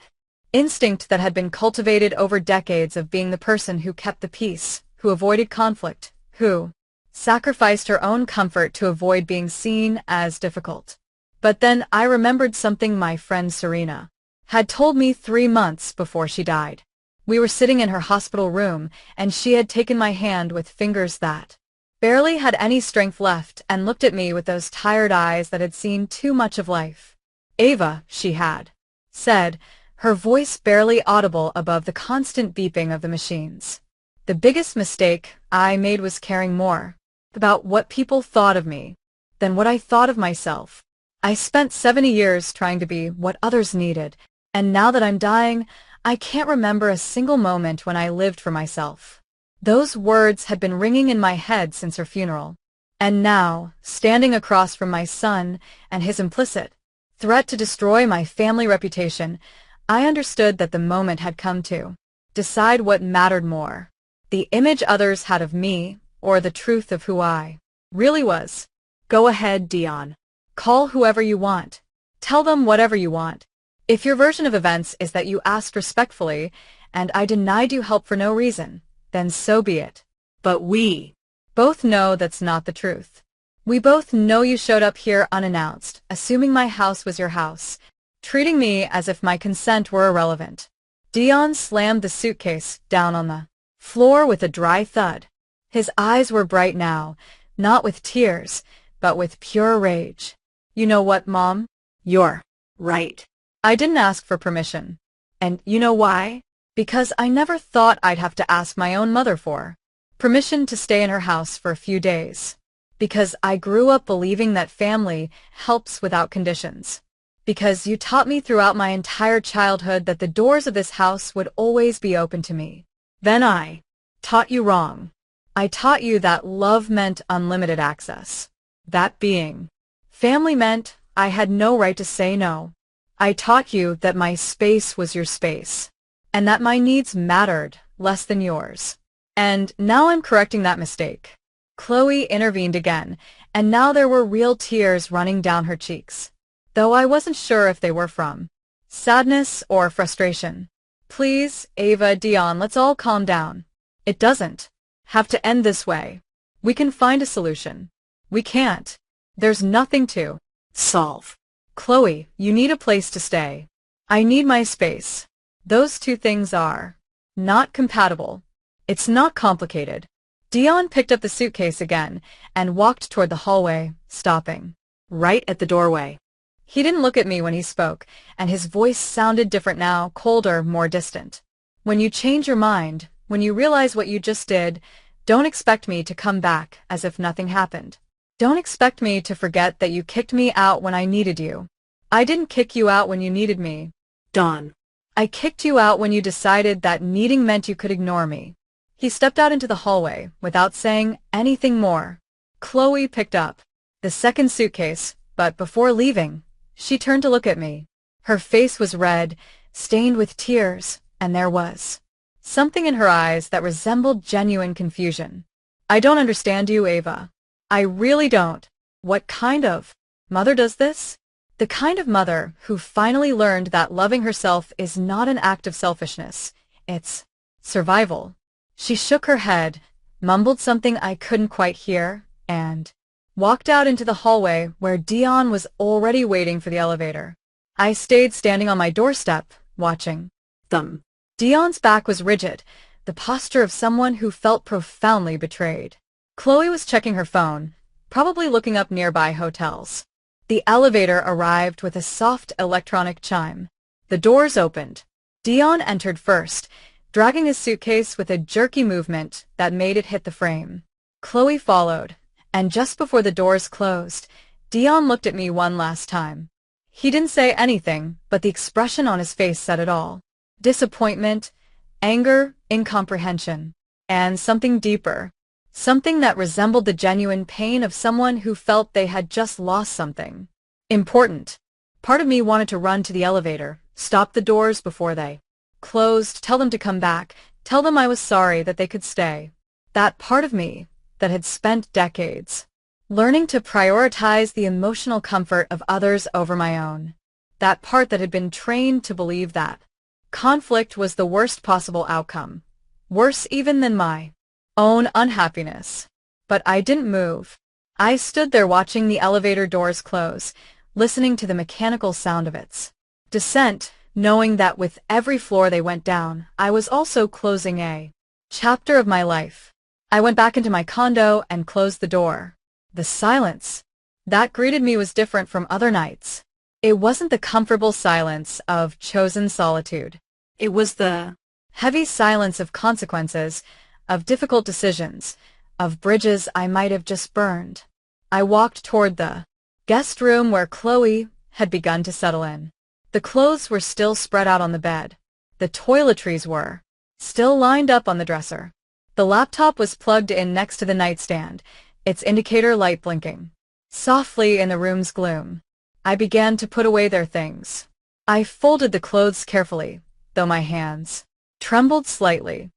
instinct that had been cultivated over decades of being the person who kept the peace, who avoided conflict, who sacrificed her own comfort to avoid being seen as difficult. But then I remembered something my friend Serena had told me 3 months before she died. We were sitting in her hospital room, and she had taken my hand with fingers that barely had any strength left and looked at me with those tired eyes that had seen too much of life. Ava, she had said, her voice barely audible above the constant beeping of the machines. The biggest mistake I made was caring more about what people thought of me than what I thought of myself. I spent 70 years trying to be what others needed, and now that I'm dying, I can't remember a single moment when I lived for myself. Those words had been ringing in my head since her funeral. And now, standing across from my son and his implicit threat to destroy my family reputation, I understood that the moment had come to decide what mattered more, the image others had of me or the truth of who I really was. Go ahead, Dion. Call whoever you want. Tell them whatever you want. If your version of events is that you asked respectfully and I denied you help for no reason, then so be it. But we both know that's not the truth. We both know you showed up here unannounced, assuming my house was your house, treating me as if my consent were irrelevant. Dion slammed the suitcase down on the floor with a dry thud. His eyes were bright now, not with tears, but with pure rage. You know what, Mom? You're right. I didn't ask for permission. And you know why? Because I never thought I'd have to ask my own mother for permission to stay in her house for a few days. Because I grew up believing that family helps without conditions. Because you taught me throughout my entire childhood that the doors of this house would always be open to me. Then I taught you wrong. I taught you that love meant unlimited access. That being family meant I had no right to say no. I taught you that my space was your space, and that my needs mattered less than yours. And now I'm correcting that mistake. Chloe intervened again, and now there were real tears running down her cheeks, though I wasn't sure if they were from sadness or frustration. Please, Ava, Dion, let's all calm down. It doesn't have to end this way. We can find a solution. We can't. There's nothing to solve. Chloe, you need a place to stay. I need my space. Those two things are not compatible. It's not complicated. Dion picked up the suitcase again and walked toward the hallway, stopping Right at the doorway. He didn't look at me when he spoke, and his voice sounded different now, colder, more distant. When you change your mind, when you realize what you just did, don't expect me to come back as if nothing happened. Don't expect me to forget that you kicked me out when I needed you. I didn't kick you out when you needed me. Dawn. I kicked you out when you decided that needing meant you could ignore me. He stepped out into the hallway without saying anything more. Chloe picked up the second suitcase, but before leaving, she turned to look at me. Her face was red, stained with tears, and there was something in her eyes that resembled genuine confusion. I don't understand you, Ava. I really don't. What kind of mother does this? The kind of mother who finally learned that loving herself is not an act of selfishness. It's survival. She shook her head, mumbled something I couldn't quite hear, and walked out into the hallway where Dion was already waiting for the elevator. I stayed standing on my doorstep, watching them. Dion's back was rigid, the posture of someone who felt profoundly betrayed. Chloe was checking her phone, probably looking up nearby hotels. The elevator arrived with a soft electronic chime. The doors opened. Dion entered first, dragging his suitcase with a jerky movement that made it hit the frame. Chloe followed, and just before the doors closed, Dion looked at me one last time. He didn't say anything, but the expression on his face said it all. Disappointment, anger, incomprehension, and something deeper. Something that resembled the genuine pain of someone who felt they had just lost something important. Part of me wanted to run to the elevator, stop the doors before they closed, tell them to come back, tell them I was sorry that they could stay. That part of me that had spent decades learning to prioritize the emotional comfort of others over my own. That part that had been trained to believe that conflict was the worst possible outcome, worse even than my own unhappiness. But I didn't move. I stood there watching the elevator doors close, listening to the mechanical sound of its descent, knowing that with every floor they went down, I was also closing a chapter of my life. I went back into my condo and closed the door. The silence that greeted me was different from other nights. It wasn't the comfortable silence of chosen solitude. It was the heavy silence of consequences, of difficult decisions, of bridges I might have just burned. I walked toward the guest room where Chloe had begun to settle in. The clothes were still spread out on the bed. The toiletries were still lined up on the dresser. The laptop was plugged in next to the nightstand, its indicator light blinking softly in the room's gloom. I began to put away their things. I folded the clothes carefully, though my hands trembled slightly.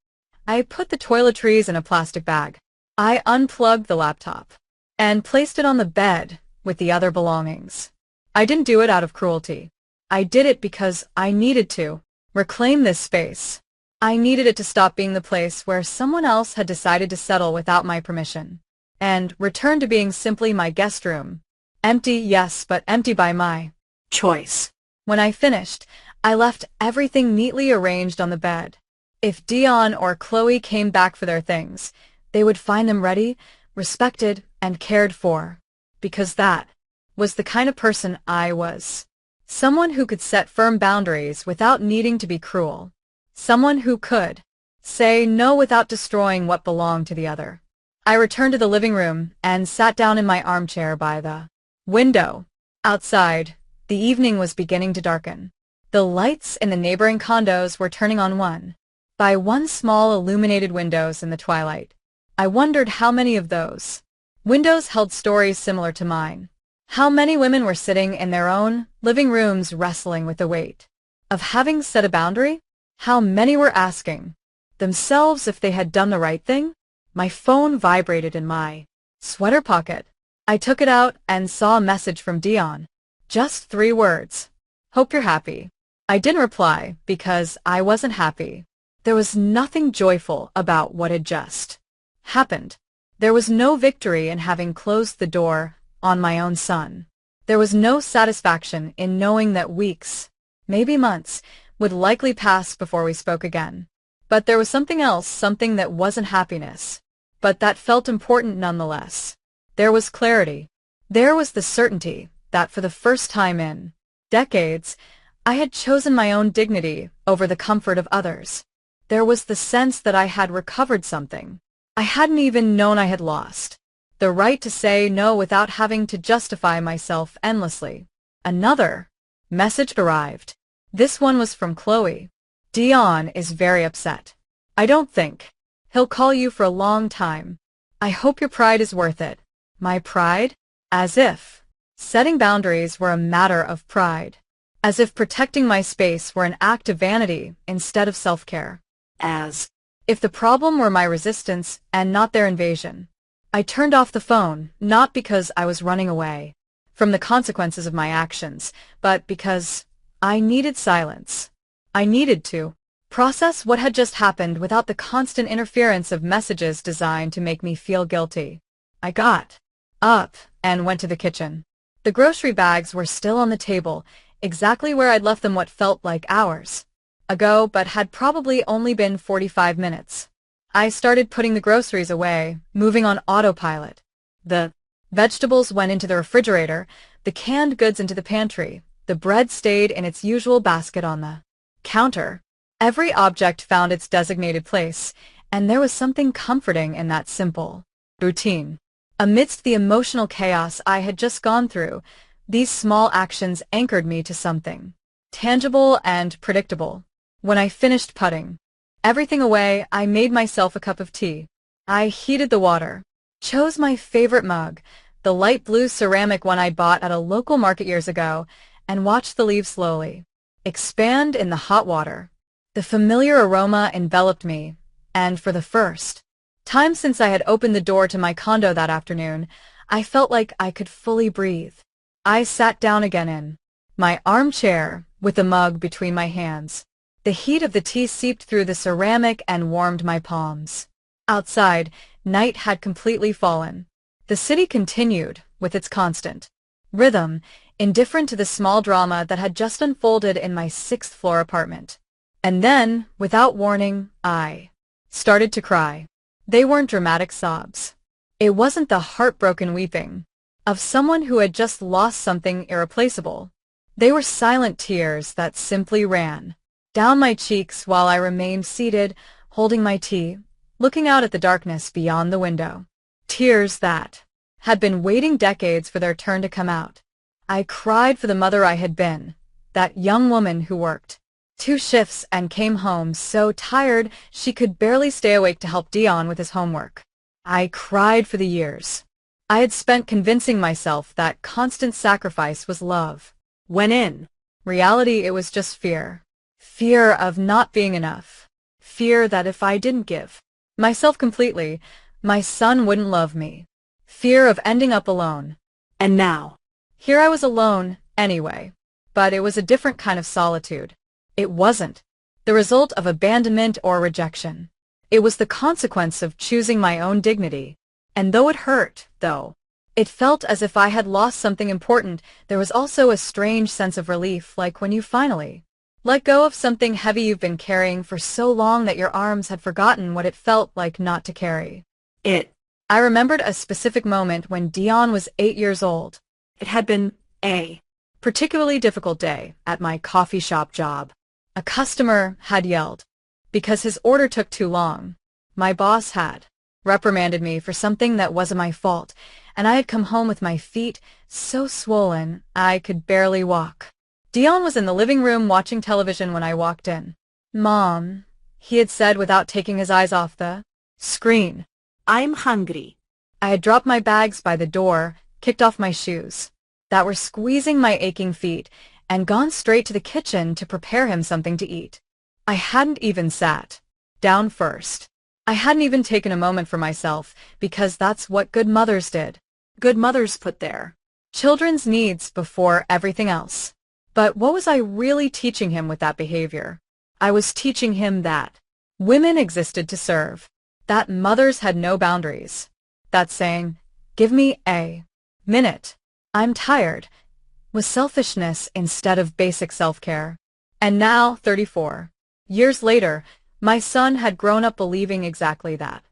I put the toiletries in a plastic bag. I unplugged the laptop and placed it on the bed with the other belongings. I didn't do it out of cruelty. I did it because I needed to reclaim this space. I needed it to stop being the place where someone else had decided to settle without my permission, and return to being simply my guest room. Empty, yes, but empty by my choice. When I finished, I left everything neatly arranged on the bed. If Dion or Chloe came back for their things, they would find them ready, respected, and cared for. Because that was the kind of person I was. Someone who could set firm boundaries without needing to be cruel. Someone who could say no without destroying what belonged to the other. I returned to the living room and sat down in my armchair by the window. Outside, the evening was beginning to darken. The lights in the neighboring condos were turning on one by one small illuminated windows in the twilight. I wondered how many of those windows held stories similar to mine. How many women were sitting in their own living rooms wrestling with the weight of having set a boundary? How many were asking themselves if they had done the right thing? My phone vibrated in my sweater pocket. I took it out and saw a message from Dion. Just 3 words. Hope you're happy. I didn't reply because I wasn't happy. There was nothing joyful about what had just happened. There was no victory in having closed the door on my own son. There was no satisfaction in knowing that weeks, maybe months, would likely pass before we spoke again. But there was something else, something that wasn't happiness, but that felt important nonetheless. There was clarity. There was the certainty that for the first time in decades, I had chosen my own dignity over the comfort of others. There was the sense that I had recovered something I hadn't even known I had lost. The right to say no without having to justify myself endlessly. Another message arrived. This one was from Chloe. Dion is very upset. I don't think he'll call you for a long time. I hope your pride is worth it. My pride? As if setting boundaries were a matter of pride. As if protecting my space were an act of vanity instead of self-care. As if the problem were my resistance and not their invasion. I turned off the phone, not because I was running away from the consequences of my actions, but because I needed silence. I needed to process what had just happened without the constant interference of messages designed to make me feel guilty. I got up and went to the kitchen. The grocery bags were still on the table, exactly where I'd left them what felt like hours ago, but had probably only been 45 minutes. I started putting the groceries away, moving on autopilot. The vegetables went into the refrigerator, the canned goods into the pantry, the bread stayed in its usual basket on the counter. Every object found its designated place, and there was something comforting in that simple routine. Amidst the emotional chaos I had just gone through, these small actions anchored me to something tangible and predictable. When I finished putting everything away, I made myself a cup of tea. I heated the water, chose my favorite mug, the light blue ceramic one I bought at a local market years ago, and watched the leaves slowly expand in the hot water. The familiar aroma enveloped me, and for the first time since I had opened the door to my condo that afternoon, I felt like I could fully breathe. I sat down again in my armchair with the mug between my hands. The heat of the tea seeped through the ceramic and warmed my palms. Outside, night had completely fallen. The city continued with its constant rhythm, indifferent to the small drama that had just unfolded in my 6th-floor apartment. And then, without warning, I started to cry. They weren't dramatic sobs. It wasn't the heartbroken weeping of someone who had just lost something irreplaceable. They were silent tears that simply ran down my cheeks while I remained seated, holding my tea, looking out at the darkness beyond the window. Tears that had been waiting decades for their turn to come out. I cried for the mother I had been, that young woman who worked 2 shifts and came home so tired she could barely stay awake to help Dion with his homework. I cried for the years I had spent convincing myself that constant sacrifice was love, when in reality it was just fear. Fear of not being enough. Fear that if I didn't give myself completely, my son wouldn't love me. Fear of ending up alone. And now, here I was alone, anyway. But it was a different kind of solitude. It wasn't the result of abandonment or rejection. It was the consequence of choosing my own dignity. And though it hurt, it felt as if I had lost something important, there was also a strange sense of relief, like when you finally Let go of something heavy you've been carrying for so long that your arms had forgotten what it felt like not to carry. It. I remembered a specific moment when Dion was 8 years old. It had been a Particularly difficult day at my coffee shop job. A customer had yelled because his order took too long. My boss had reprimanded me for something that wasn't my fault, and I had come home with my feet so swollen I could barely walk. Dion was in the living room watching television when I walked in. "Mom," he had said without taking his eyes off the screen. I'm hungry. I had dropped my bags by the door, kicked off my shoes that were squeezing my aching feet, and gone straight to the kitchen to prepare him something to eat. I hadn't even sat down first. I hadn't even taken a moment for myself, because that's what good mothers did. Good mothers put their children's needs before everything else. But what was I really teaching him with that behavior? I was teaching him that women existed to serve, that mothers had no boundaries, that saying, "Give me a minute, I'm tired," was selfishness instead of basic self-care. And now, 34 years later, my son had grown up believing exactly that.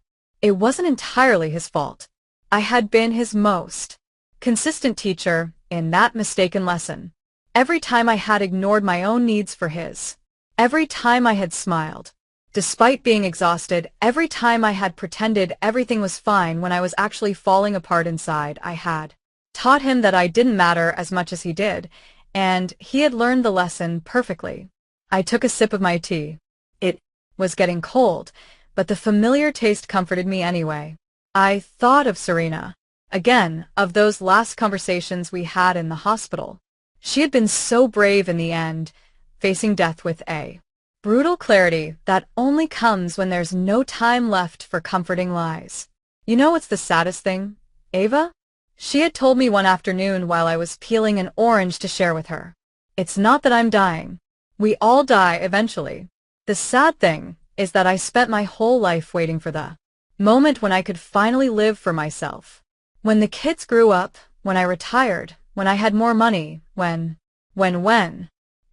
It wasn't entirely his fault. I had been his most consistent teacher in that mistaken lesson. Every time I had ignored my own needs for his, every time I had smiled, despite being exhausted, every time I had pretended everything was fine when I was actually falling apart inside, I had taught him that I didn't matter as much as he did, and he had learned the lesson perfectly. I took a sip of my tea. It was getting cold, but the familiar taste comforted me anyway. I thought of Serena, again, of those last conversations we had in the hospital. She had been so brave in the end, facing death with a brutal clarity that only comes when there's no time left for comforting lies. You know what's the saddest thing, Ava? She had told me one afternoon while I was peeling an orange to share with her. "It's not that I'm dying. We all die eventually. The sad thing is that I spent my whole life waiting for the moment when I could finally live for myself. When the kids grew up, when I retired, when I had more money, when.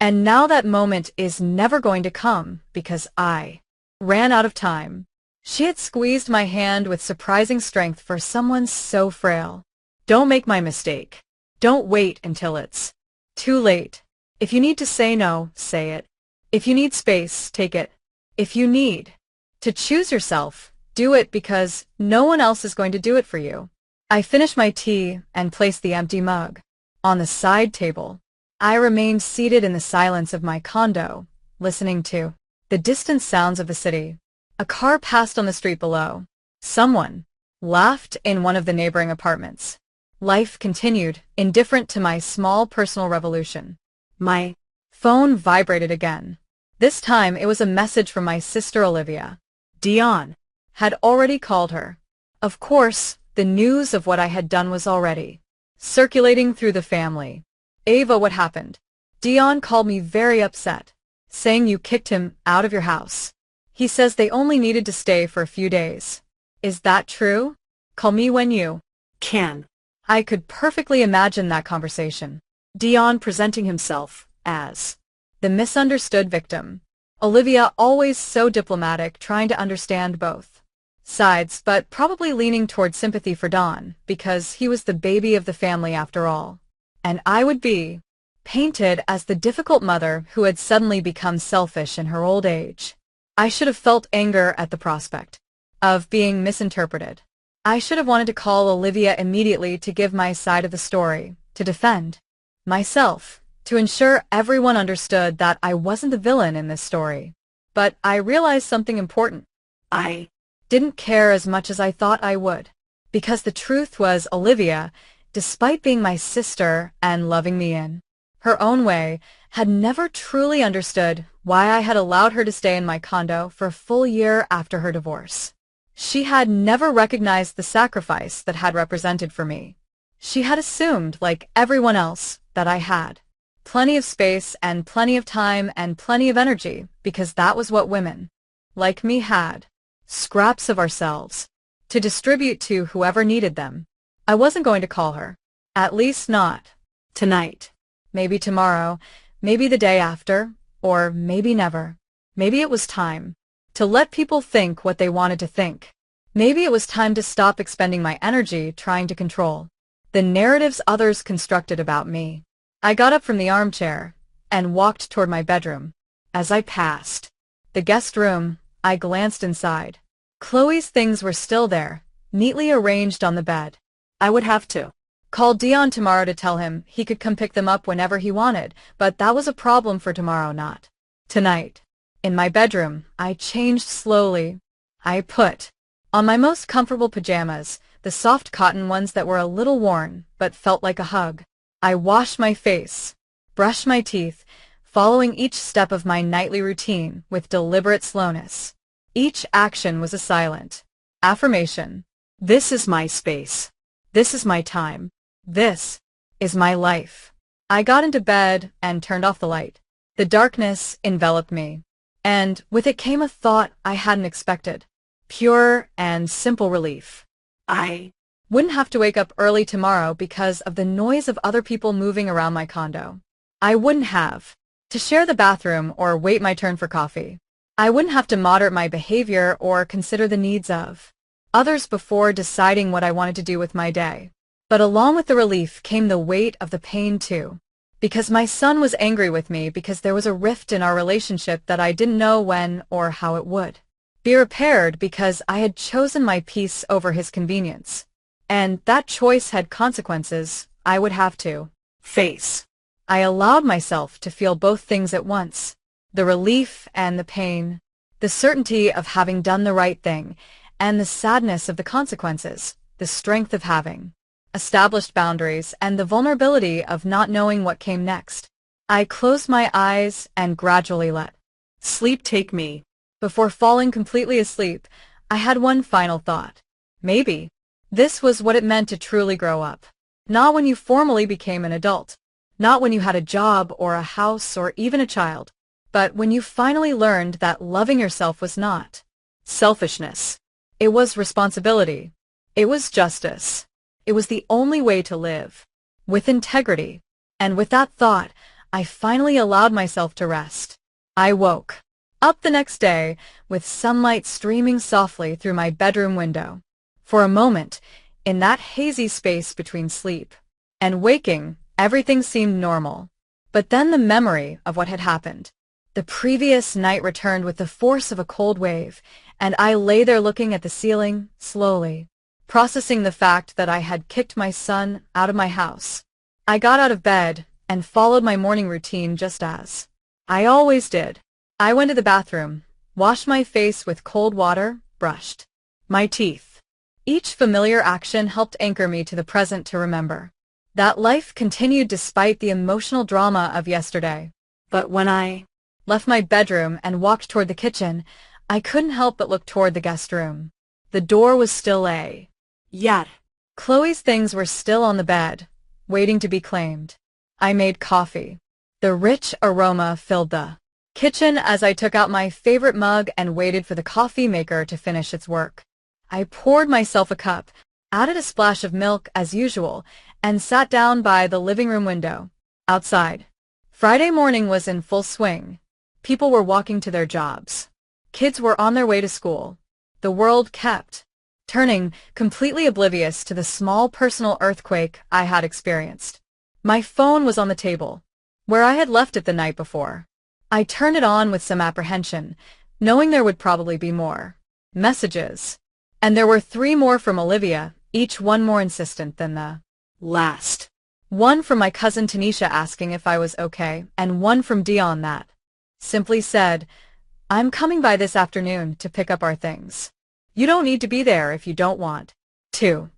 And now that moment is never going to come because I ran out of time." She had squeezed my hand with surprising strength for someone so frail. "Don't make my mistake. Don't wait until it's too late. If you need to say no, say it. If you need space, take it. If you need to choose yourself, do it because no one else is going to do it for you." I finished my tea and placed the empty mug on the side table. I remained seated in the silence of my condo, listening to the distant sounds of the city. A car passed on the street below. Someone laughed in one of the neighboring apartments. Life continued, indifferent to my small personal revolution. My phone vibrated again. This time it was a message from my sister Olivia. Dion had already called her. Of course, the news of what I had done was already circulating through the family. "Ava, what happened?" "Dion called me very upset, saying you kicked him out of your house. He says they only needed to stay for a few days. Is that true? Call me when you can." I could perfectly imagine that conversation. Dion presenting himself as the misunderstood victim. Olivia always so diplomatic, trying to understand both sides, but probably leaning toward sympathy for Don, because he was the baby of the family after all. And I would be painted as the difficult mother who had suddenly become selfish in her old age. I should have felt anger at the prospect of being misinterpreted. I should have wanted to call Olivia immediately to give my side of the story, to defend myself, to ensure everyone understood that I wasn't the villain in this story. But I realized something important. I didn't care as much as I thought I would, because the truth was Olivia, despite being my sister and loving me in her own way, had never truly understood why I had allowed her to stay in my condo for a full year after her divorce. She had never recognized the sacrifice that had represented for me. She had assumed, like everyone else, that I had plenty of space and plenty of time and plenty of energy, because that was what women like me had. Scraps of ourselves to distribute to whoever needed them. I wasn't going to call her. At least not tonight. Maybe tomorrow, maybe the day after, Or maybe never. Maybe it was time to let people think what they wanted to think. Maybe it was time to stop expending my energy trying to control the narratives others constructed about me. I got up from the armchair and walked toward my bedroom. As I passed the guest room, I glanced inside. Chloe's things were still there, neatly arranged on the bed. I would have to Called Dion tomorrow to tell him he could come pick them up whenever he wanted, but that was a problem for tomorrow, not tonight. In my bedroom, I changed slowly. I put on my most comfortable pajamas, the soft cotton ones that were a little worn but felt like a hug. I washed my face, brushed my teeth, following each step of my nightly routine with deliberate slowness. Each action was a silent affirmation. This is my space. This is my time. This is my life. I got into bed and turned off the light. The darkness enveloped me, and with it came a thought I hadn't expected. Pure and simple relief. I Wouldn't have to wake up early tomorrow because of the noise of other people moving around my condo. I wouldn't have to share the bathroom or wait my turn for coffee. I wouldn't have to moderate my behavior or consider the needs of others before deciding what I wanted to do with my day. But along with the relief came the weight of the pain too. Because my son was angry with me because there was a rift in our relationship that I didn't know when or how it would be repaired because I had chosen my peace over his convenience. And that choice had consequences I would have to face. I allowed myself to feel both things at once, the relief and the pain, the certainty of having done the right thing, and the sadness of the consequences, the strength of having established boundaries, and the vulnerability of not knowing what came next. I closed my eyes and gradually let sleep take me. Before falling completely asleep, I had one final thought. Maybe this was what it meant to truly grow up. Not when you formally became an adult. Not when you had a job or a house or even a child. But when you finally learned that loving yourself was not selfishness. It was responsibility. It was justice. It was the only way to live. With integrity. And with that thought, I finally allowed myself to rest. I woke up the next day with sunlight streaming softly through my bedroom window. For a moment, in that hazy space between sleep and waking, everything seemed normal. But then the memory of what had happened. The previous night returned with the force of a cold wave, and I lay there looking at the ceiling, slowly, processing the fact that I had kicked my son out of my house. I got out of bed and followed my morning routine just as I always did. I went to the bathroom, washed my face with cold water, brushed my teeth. Each familiar action helped anchor me to the present to remember that life continued despite the emotional drama of yesterday. But when I left my bedroom and walked toward the kitchen, I couldn't help but look toward the guest room. The door was still ajar. Chloe's things were still on the bed, waiting to be claimed. I made coffee. The rich aroma filled the kitchen as I took out my favorite mug and waited for the coffee maker to finish its work. I poured myself a cup, added a splash of milk as usual, and sat down by the living room window. Outside, Friday morning was in full swing. People were walking to their jobs. Kids were on their way to school. The world kept turning, completely oblivious to the small personal earthquake I had experienced. My phone was on the table, where I had left it the night before. I turned it on with some apprehension, knowing there would probably be more messages. And there were 3 more from Olivia, each one more insistent than the last. One from my cousin Tanisha asking if I was okay, and one from Dion that simply said, "I'm coming by this afternoon to pick up our things. You don't need to be there if you don't want to."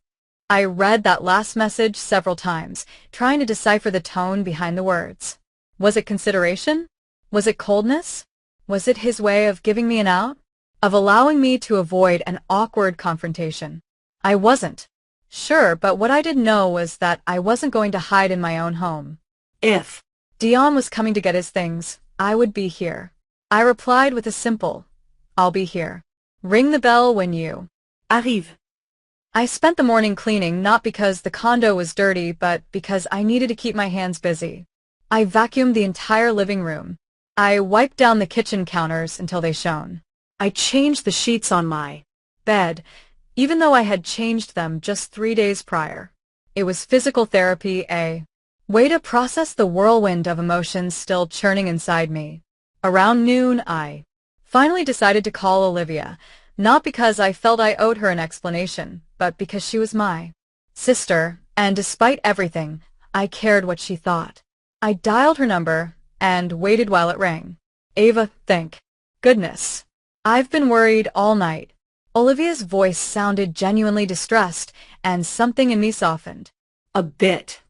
I read that last message several times, trying to decipher the tone behind the words. Was it consideration? Was it coldness? Was it his way of giving me an out? Of allowing me to avoid an awkward confrontation? I wasn't sure, but what I did know was that I wasn't going to hide in my own home. If Dion was coming to get his things, I would be here. I replied with a simple, "I'll be here. Ring the bell when you arrive." I spent the morning cleaning not because the condo was dirty, but because I needed to keep my hands busy. I vacuumed the entire living room, I wiped down the kitchen counters until they shone. I changed the sheets on my Bed, even though I had changed them just 3 days prior. It was physical therapy, a way to process the whirlwind of emotions still churning inside me. Around noon, I finally decided to call Olivia, not because I felt I owed her an explanation, but because she was my sister, and despite everything, I cared what she thought. I dialed her number and waited while it rang. Ava, thank goodness. I've been worried all night. Olivia's voice sounded genuinely distressed, and something in me softened. a bit.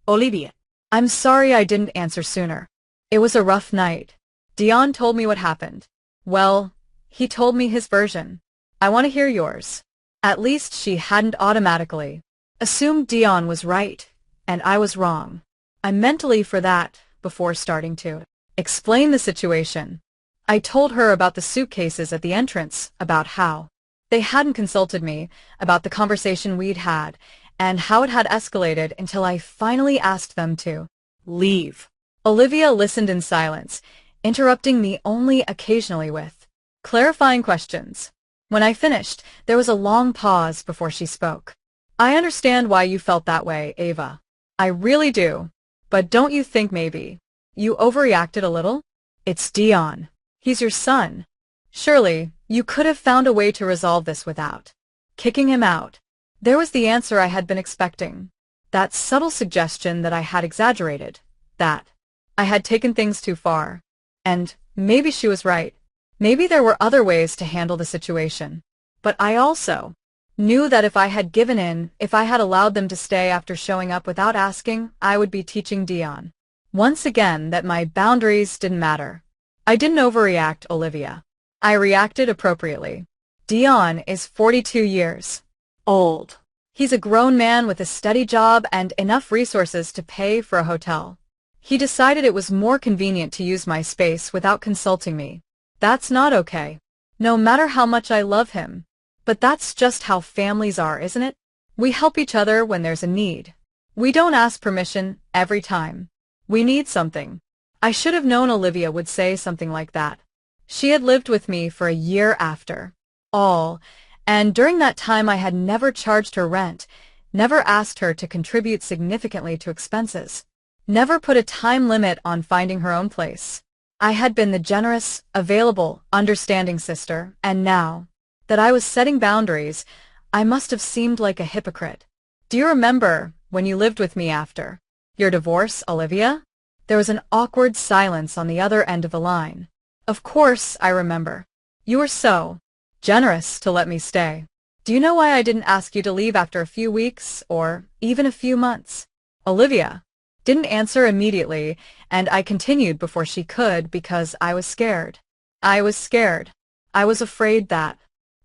Olivia. I'm sorry I didn't answer sooner. It was a rough night. Dion told me what happened. Well, he told me his version. I want to hear yours. At least she hadn't automatically assumed Dion was right, and I was wrong. I'm mentally for that before starting to explain the situation. I told her about the suitcases at the entrance, about how they hadn't consulted me, about the conversation we'd had, and how it had escalated until I finally asked them to Leave. Olivia listened in silence, interrupting me only occasionally with clarifying questions. When I finished, there was a long pause before she spoke. I understand why you felt that way, Ava. I really do. But don't you think maybe you overreacted a little? It's Dion. He's your son. Surely, you could have found a way to resolve this without kicking him out. There was the answer I had been expecting. That subtle suggestion that I had exaggerated, that I had taken things too far. And maybe she was right. Maybe there were other ways to handle the situation. But I also knew that if I had given in, if I had allowed them to stay after showing up without asking, I would be teaching Dion once again that my boundaries didn't matter. I didn't overreact, Olivia. I reacted appropriately. Dion is 42 years Old. He's a grown man with a steady job and enough resources to pay for a hotel. He decided it was more convenient to use my space without consulting me. That's not okay. No matter how much I love him. But that's just how families are, isn't it? We help each other when there's a need. We don't ask permission every time we need something. I should have known Olivia would say something like that. She had lived with me for a year after all, and during that time I had never charged her rent, never asked her to contribute significantly to expenses, never put a time limit on finding her own place. I had been the generous, available, understanding sister, and now that I was setting boundaries, I must have seemed like a hypocrite. Do you remember when you lived with me after your divorce, Olivia? There was an awkward silence on the other end of the line. Of course, I remember. You were so generous to let me stay. Do you know why I didn't ask you to leave after a few weeks, or even a few months? Olivia didn't answer immediately, and I continued before she could because I was scared. I was scared. I was afraid that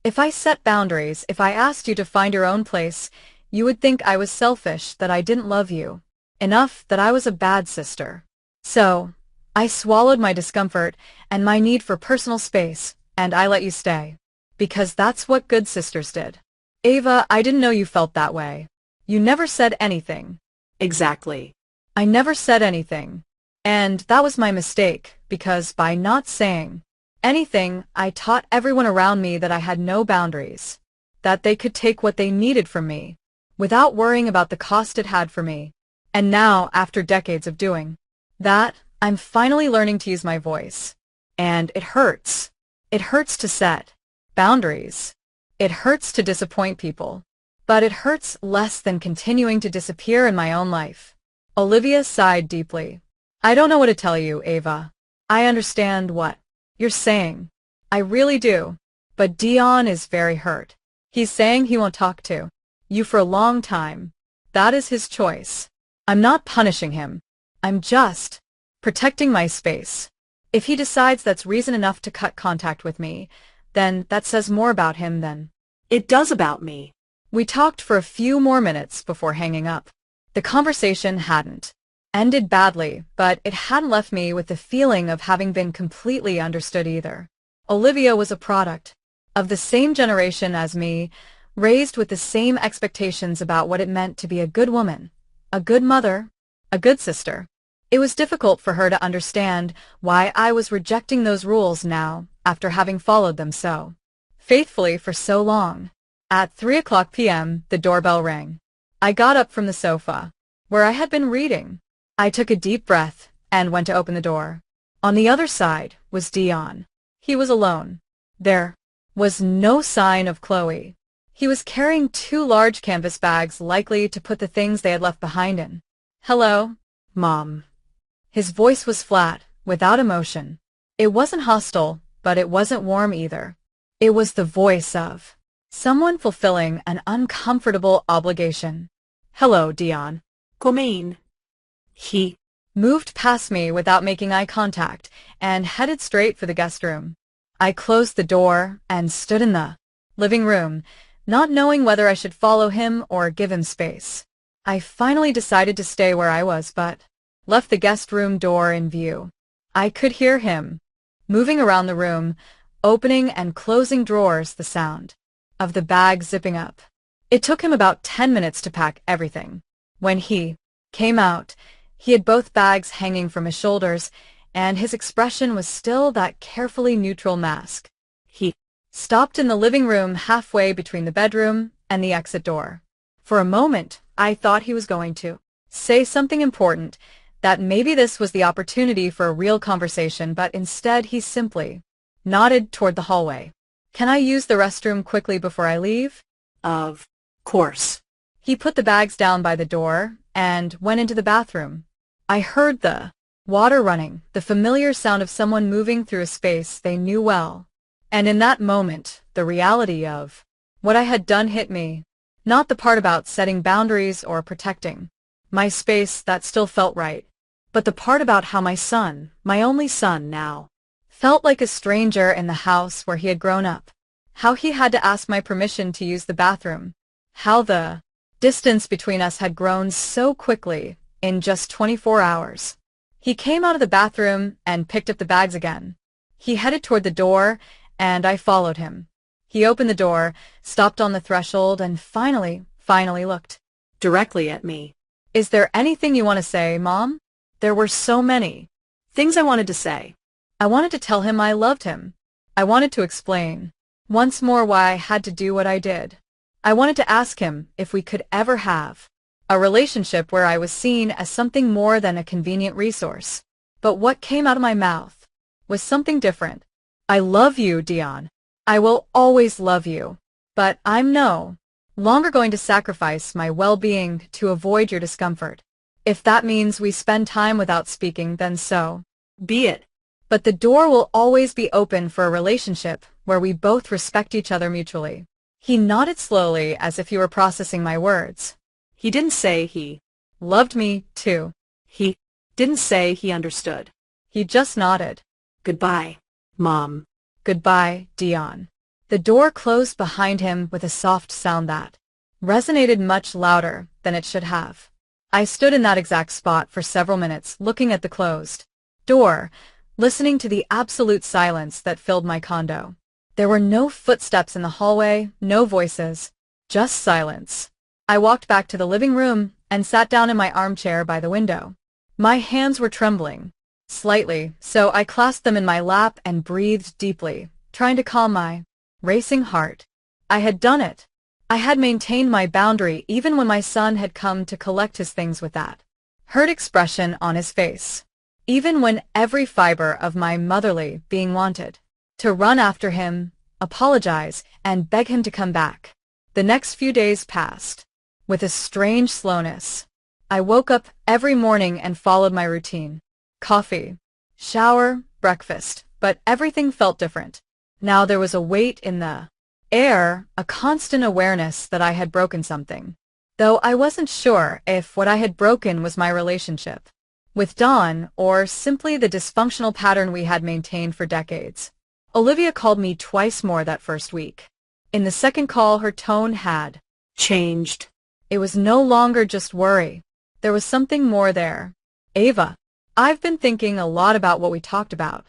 if I set boundaries, if I asked you to find your own place, you would think I was selfish, that I didn't love you enough, that I was a bad sister. So, I swallowed my discomfort and my need for personal space, and I let you stay. Because that's what good sisters did. Ava, I didn't know you felt that way. You never said anything. Exactly. I never said anything. And that was my mistake, because by not saying anything, I taught everyone around me that I had no boundaries, that they could take what they needed from me, without worrying about the cost it had for me. And now, after decades of doing that, I'm finally learning to use my voice. And it hurts. It hurts to set boundaries. It hurts to disappoint people. But it hurts less than continuing to disappear in my own life. Olivia sighed deeply. I don't know what to tell you, Ava. I understand what you're saying. I really do. But Dion is very hurt. He's saying he won't talk to you for a long time. That is his choice. I'm not punishing him. I'm just protecting my space. If he decides that's reason enough to cut contact with me, then that says more about him than It does about me. We talked for a few more minutes before hanging up. The conversation hadn't ended badly, but it hadn't left me with the feeling of having been completely understood either. Olivia was a product of the same generation as me, raised with the same expectations about what it meant to be a good woman, a good mother, a good sister. It was difficult for her to understand why I was rejecting those rules now after having followed them so faithfully for so long. At 3 p.m., the doorbell rang. I got up from the sofa, where I had been reading. I took a deep breath and went to open the door. On the other side was Dion. He was alone. There was no sign of Chloe. He was carrying 2 large canvas bags likely to put the things they had left behind in. "Hello, Mom. His voice was flat, without emotion. It wasn't hostile, but it wasn't warm either. It was the voice of someone fulfilling an uncomfortable obligation. "Hello, Dion." Come. He Moved past me without making eye contact and headed straight for the guest room. I closed the door and stood in the living room, not knowing whether I should follow him or give him space. I finally decided to stay where I was, but left the guest room door in view. I could hear him moving around the room, opening and closing drawers, the sound of the bag zipping up. It took him about 10 minutes to pack everything. When he came out, he had both bags hanging from his shoulders, and his expression was still that carefully neutral mask. He stopped in the living room halfway between the bedroom and the exit door. For a moment, I thought he was going to say something important, that maybe this was the opportunity for a real conversation, but instead he simply nodded toward the hallway. "Can I use the restroom quickly before I leave?" Of course. He put the bags down by the door and went into the bathroom. I heard the water running, the familiar sound of someone moving through a space they knew well. And in that moment, the reality of what I had done hit me. Not the part about setting boundaries or protecting my space that still felt right, but the part about how my son, my only son now, felt like a stranger in the house where he had grown up. How he had to ask my permission to use the bathroom. How the distance between us had grown so quickly in just 24 hours. He came out of the bathroom and picked up the bags again. He headed toward the door, and I followed him. He opened the door, stopped on the threshold, and finally looked Directly at me. "Is there anything you want to say, Mom?" There were so many Things I wanted to say. I wanted to tell him I loved him. I wanted to explain once more why I had to do what I did. I wanted to ask him if we could ever have a relationship where I was seen as something more than a convenient resource. But what came out of my mouth was something different. "I love you, Dion. I will always love you. But I'm no longer going to sacrifice my well-being to avoid your discomfort. If that means we spend time without speaking, then so Be it. But the door will always be open for a relationship where we both respect each other mutually." He nodded slowly as if he were processing my words. He didn't say he "Loved me, too." He didn't say he understood. He just nodded. Goodbye, Mom. "Goodbye, Dion." The door closed behind him with a soft sound that resonated much louder than it should have. I stood in that exact spot for several minutes, looking at the closed door, listening to the absolute silence that filled my condo. There were no footsteps in the hallway, no voices, just silence. I walked back to the living room and sat down in my armchair by the window. My hands were trembling slightly, so I clasped them in my lap and breathed deeply, trying to calm my racing heart. I had done it. I had maintained my boundary even when my son had come to collect his things with that hurt expression on his face. Even when every fiber of my motherly being wanted to run after him, apologize, and beg him to come back. The next few days passed with a strange slowness. I woke up every morning and followed my routine. Coffee, shower, breakfast, but everything felt different. Now there was a weight in the air, a constant awareness that I had broken something, though I wasn't sure if what I had broken was my relationship with Dawn or simply the dysfunctional pattern we had maintained for decades. Olivia called me twice more that first week. In the second call, her tone had changed. It was no longer just worry. There was something more there. "Ava, I've been thinking a lot about what we talked about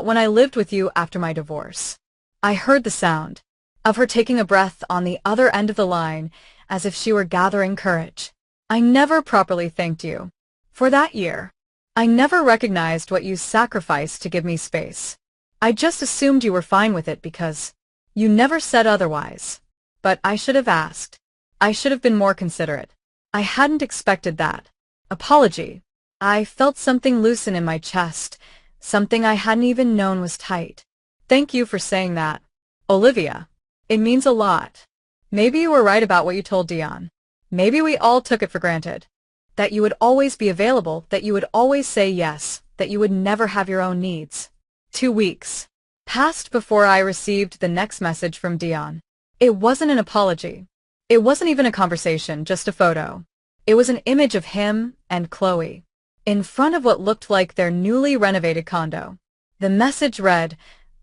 when I lived with you after my divorce." I heard the sound of her taking a breath on the other end of the line, as if she were gathering courage. "I never properly thanked you for that year I never recognized what you sacrificed to give me space. I just assumed you were fine with it because you never said otherwise. But I should have asked. I should have been more considerate. I hadn't expected that. Apology. I felt something loosen in my chest, something I hadn't even known was tight. Thank you for saying that, Olivia. It means a lot. Maybe you were right about what you told Dion. Maybe we all took it for granted. That you would always be available, that you would always say yes, that you would never have your own needs. 2 weeks passed before I received the next message from Dion. It wasn't an apology. It wasn't even a conversation, just a photo. It was an image of him and Chloe, in front of what looked like their newly renovated condo. The message read,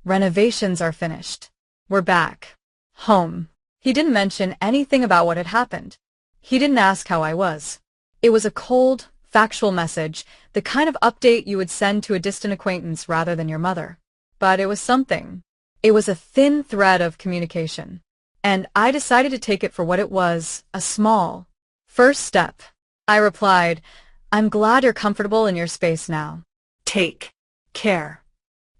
"Renovations are finished. We're back. Home." He didn't mention anything about what had happened. He didn't ask how I was. It was a cold, factual message, the kind of update you would send to a distant acquaintance rather than your mother. But it was something. It was a thin thread of communication. And I decided to take it for what it was, a small first step. I replied, "I'm glad you're comfortable in your space now. Take care."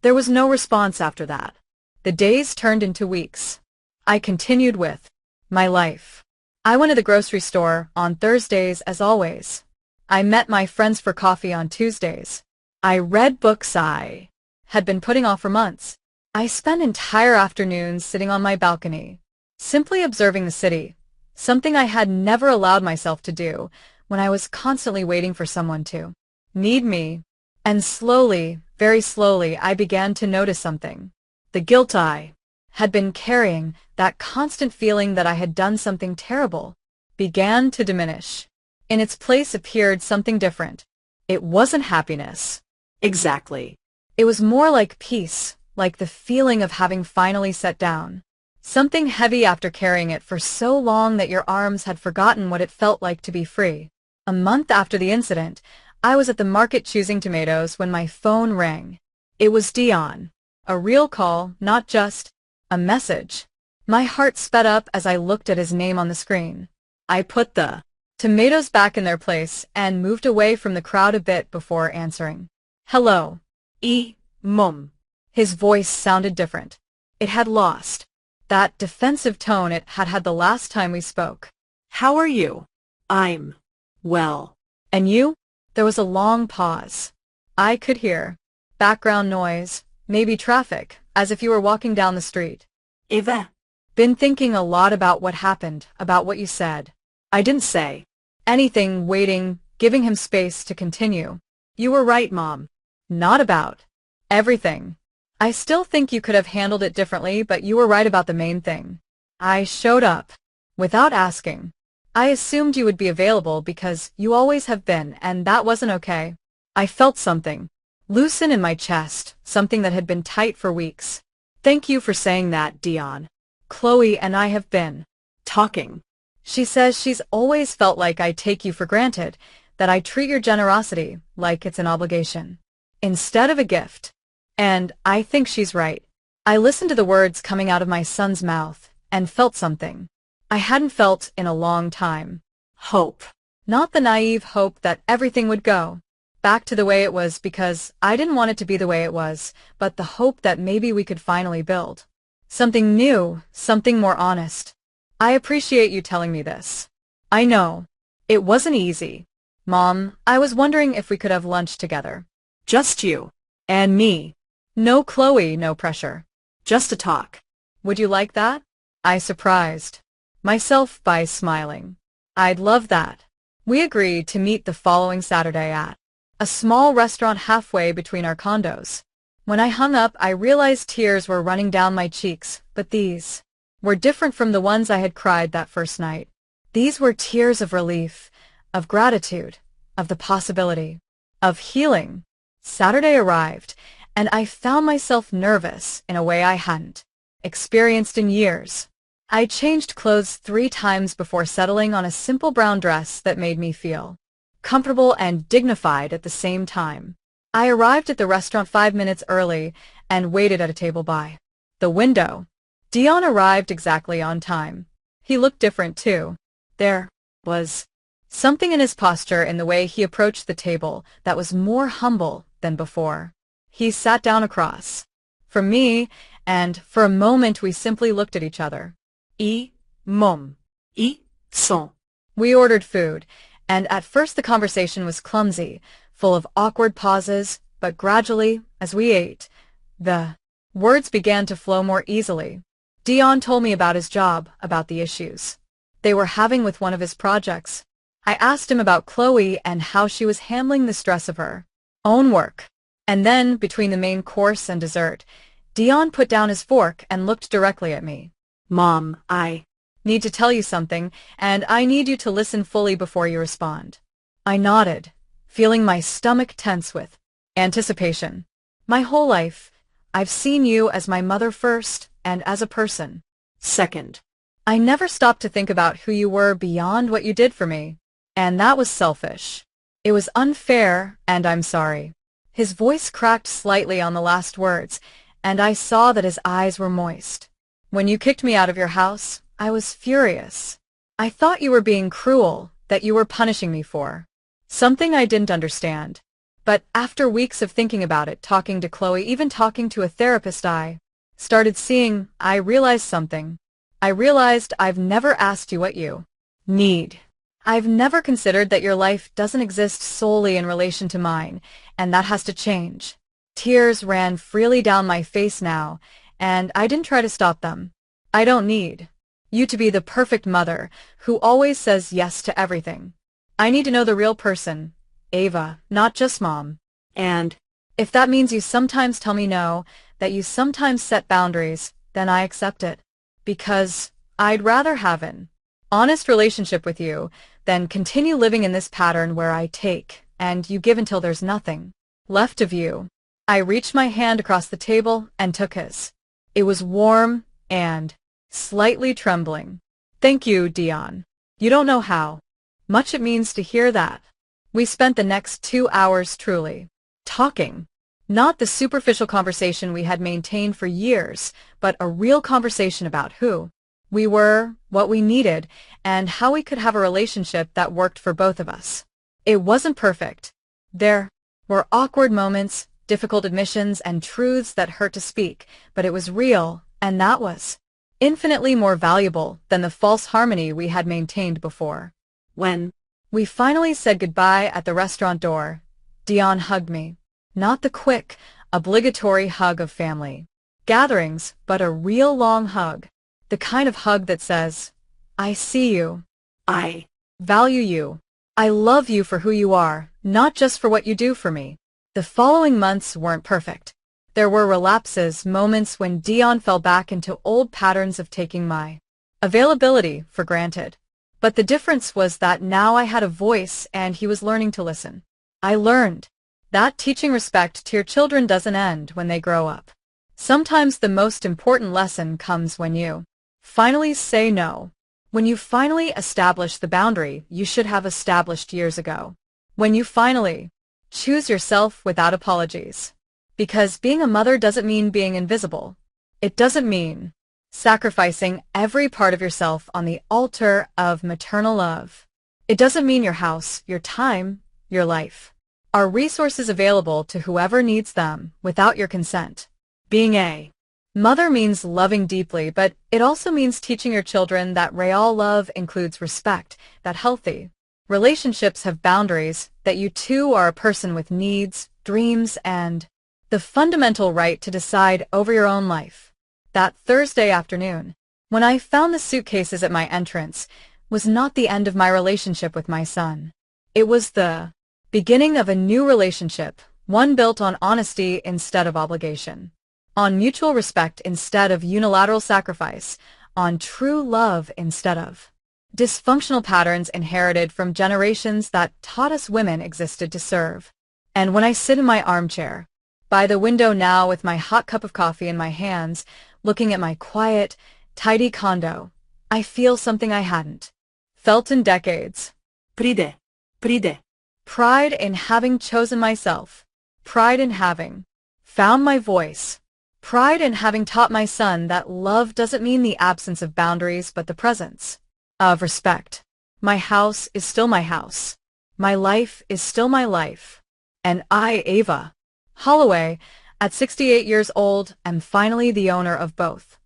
There was no response after that. The days turned into weeks. I continued with my life. I went to the grocery store on Thursdays as always. I met my friends for coffee on Tuesdays. I read books I had been putting off for months. I spent entire afternoons sitting on my balcony, simply observing the city, something I had never allowed myself to do when I was constantly waiting for someone to need me. And slowly, very slowly, I began to notice something. The guilt I had been carrying, that constant feeling that I had done something terrible, began to diminish. In its place appeared something different. It wasn't happiness. Exactly. It was more like peace, like the feeling of having finally sat down. Something heavy after carrying it for so long that your arms had forgotten what it felt like to be free. A month after the incident, I was at the market choosing tomatoes when my phone rang. It was Dion. A real call, not just a message. My heart sped up as I looked at his name on the screen. I put the tomatoes back in their place and moved away from the crowd a bit before answering. "Hello. Mum." His voice sounded different. It had lost that defensive tone it had had the last time we spoke. "How are you?" "I'm well." "And you?" There was a long pause. I could hear background noise, maybe traffic, as if you were walking down the street. "Eva." "Been thinking a lot about what happened, about what you said." I didn't say anything, waiting, giving him space to continue. "You were right, Mom. Not about everything. I still think you could have handled it differently, but you were right about the main thing. I showed up without asking. I assumed you would be available because you always have been, and that wasn't okay." I felt something loosen in my chest, something that had been tight for weeks. "Thank you for saying that, Dion. Chloe and I have been talking. She says she's always felt like I take you for granted, that I treat your generosity like it's an obligation, instead of a gift. And I think she's right." I listened to the words coming out of my son's mouth and felt something I hadn't felt in a long time. Hope. Not the naive hope that everything would go back to the way it was because I didn't want it to be the way it was, but the hope that maybe we could finally build something new, something more honest. "I appreciate you telling me this. I know it wasn't easy. Mom, I was wondering if we could have lunch together. Just you and me. No Chloe, no pressure. Just a talk. Would you like that?" I surprised myself by smiling. "I'd love that." We agreed to meet the following Saturday at a small restaurant halfway between our condos. When I hung up, I realized tears were running down my cheeks, but these were different from the ones I had cried that first night. These were tears of relief, of gratitude, of the possibility of healing. Saturday arrived, and I found myself nervous in a way I hadn't experienced in years. I changed clothes 3 times before settling on a simple brown dress that made me feel comfortable and dignified at the same time. I arrived at the restaurant 5 minutes early and waited at a table by the window. Dion arrived exactly on time. He looked different, too. There was Something in his posture, in the way he approached the table, that was more humble than before. He sat down across from me, and for a moment we simply looked at each other. Mom. Son. We ordered food, and at first the conversation was clumsy, full of awkward pauses, but gradually, as we ate, the words began to flow more easily. Dion told me about his job, about the issues they were having with one of his projects. I asked him about Chloe and how she was handling the stress of her own work. And then, between the main course and dessert, Dion put down his fork and looked directly at me. Mom, I Need to tell you something, and I need you to listen fully before you respond. I nodded, feeling my stomach tense with anticipation. My whole life, I've seen you as my mother first and as a person second. I never stopped to think about who you were beyond what you did for me. And that was selfish. It was unfair, and I'm sorry. His voice cracked slightly on the last words, and I saw that his eyes were moist. When you kicked me out of your house, I was furious. I thought you were being cruel, that you were punishing me for something I didn't understand. But after weeks of thinking about it, talking to Chloe, even talking to a therapist, I started seeing, I realized something. I realized I've never asked you what you need. I've never considered that your life doesn't exist solely in relation to mine, and that has to change. Tears ran freely down my face now, and I didn't try to stop them. I don't need you to be the perfect mother who always says yes to everything. I need to know the real person, Ava, not just Mom. And If that means you sometimes tell me no, that you sometimes set boundaries, then I accept it. Because I'd rather have an honest relationship with you than continue living in this pattern where I take and you give until there's nothing left of you. I reached my hand across the table and took his. It was warm and slightly trembling. Thank you, Dion. You don't know how much it means to hear that. We spent the next 2 hours truly talking. Not the superficial conversation we had maintained for years, but a real conversation about who we were, what we needed, and how we could have a relationship that worked for both of us. It wasn't perfect. There were awkward moments, difficult admissions, and truths that hurt to speak, but it was real, and that was infinitely more valuable than the false harmony we had maintained before. when We finally said goodbye at the restaurant door. Dion hugged me. Not the quick, obligatory hug of family gatherings, but a real long hug. The kind of hug that says, I see you. I Value you. I love you for who you are, not just for what you do for me. The following months weren't perfect. There were relapses, moments when Dion fell back into old patterns of taking my availability for granted. But the difference was that now I had a voice and he was learning to listen. I learned that teaching respect to your children doesn't end when they grow up. Sometimes the most important lesson comes when you finally say no. When you finally establish the boundary you should have established years ago. When you finally choose yourself without apologies. Because being a mother doesn't mean being invisible. It doesn't mean sacrificing every part of yourself on the altar of maternal love. It doesn't mean your house, your time, your life are resources available to whoever needs them without your consent. Being a mother means loving deeply, but it also means teaching your children that real love includes respect, that healthy relationships have boundaries, that you too are a person with needs, dreams, and the fundamental right to decide over your own life. That Thursday afternoon, when I found the suitcases at my entrance, was not the end of my relationship with my son. It was the beginning of a new relationship, one built on honesty instead of obligation, on mutual respect instead of unilateral sacrifice, on true love instead of dysfunctional patterns inherited from generations that taught us women existed to serve. And when I sit in my armchair, by the window now with my hot cup of coffee in my hands, looking at my quiet, tidy condo, I feel something I hadn't felt in decades. Pride. Pride in having chosen myself. Pride in having found my voice. Pride in having taught my son that love doesn't mean the absence of boundaries but the presence of respect. My house is still my house. My life is still my life. And I, Ava Holloway, at 68 years old, am finally the owner of both.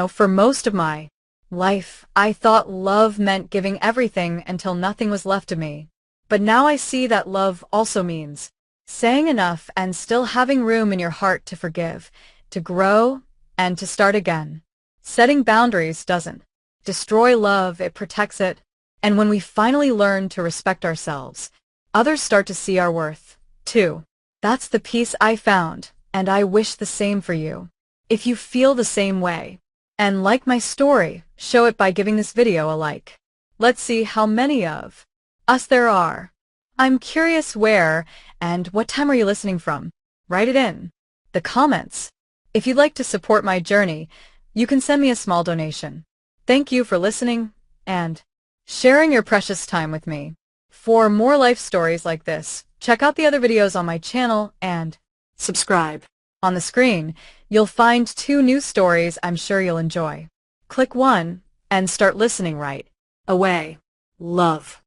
For most of my life, I thought love meant giving everything until nothing was left of me. But now I see that love also means saying enough and still having room in your heart to forgive, to grow, and to start again. Setting boundaries doesn't destroy love, it protects it. And when we finally learn to respect ourselves, others start to see our worth, too. That's the peace I found, and I wish the same for you. If you feel the same way, and like my story, show it by giving this video a like. Let's see how many of us there are. I'm curious where and what time are you listening from? Write it in the comments. If you'd like to support my journey, you can send me a small donation. Thank you for listening and sharing your precious time with me. For more life stories like this, check out the other videos on my channel and Subscribe. on the screen, you'll find 2 new stories I'm sure you'll enjoy. Click one and start listening right Away. Love.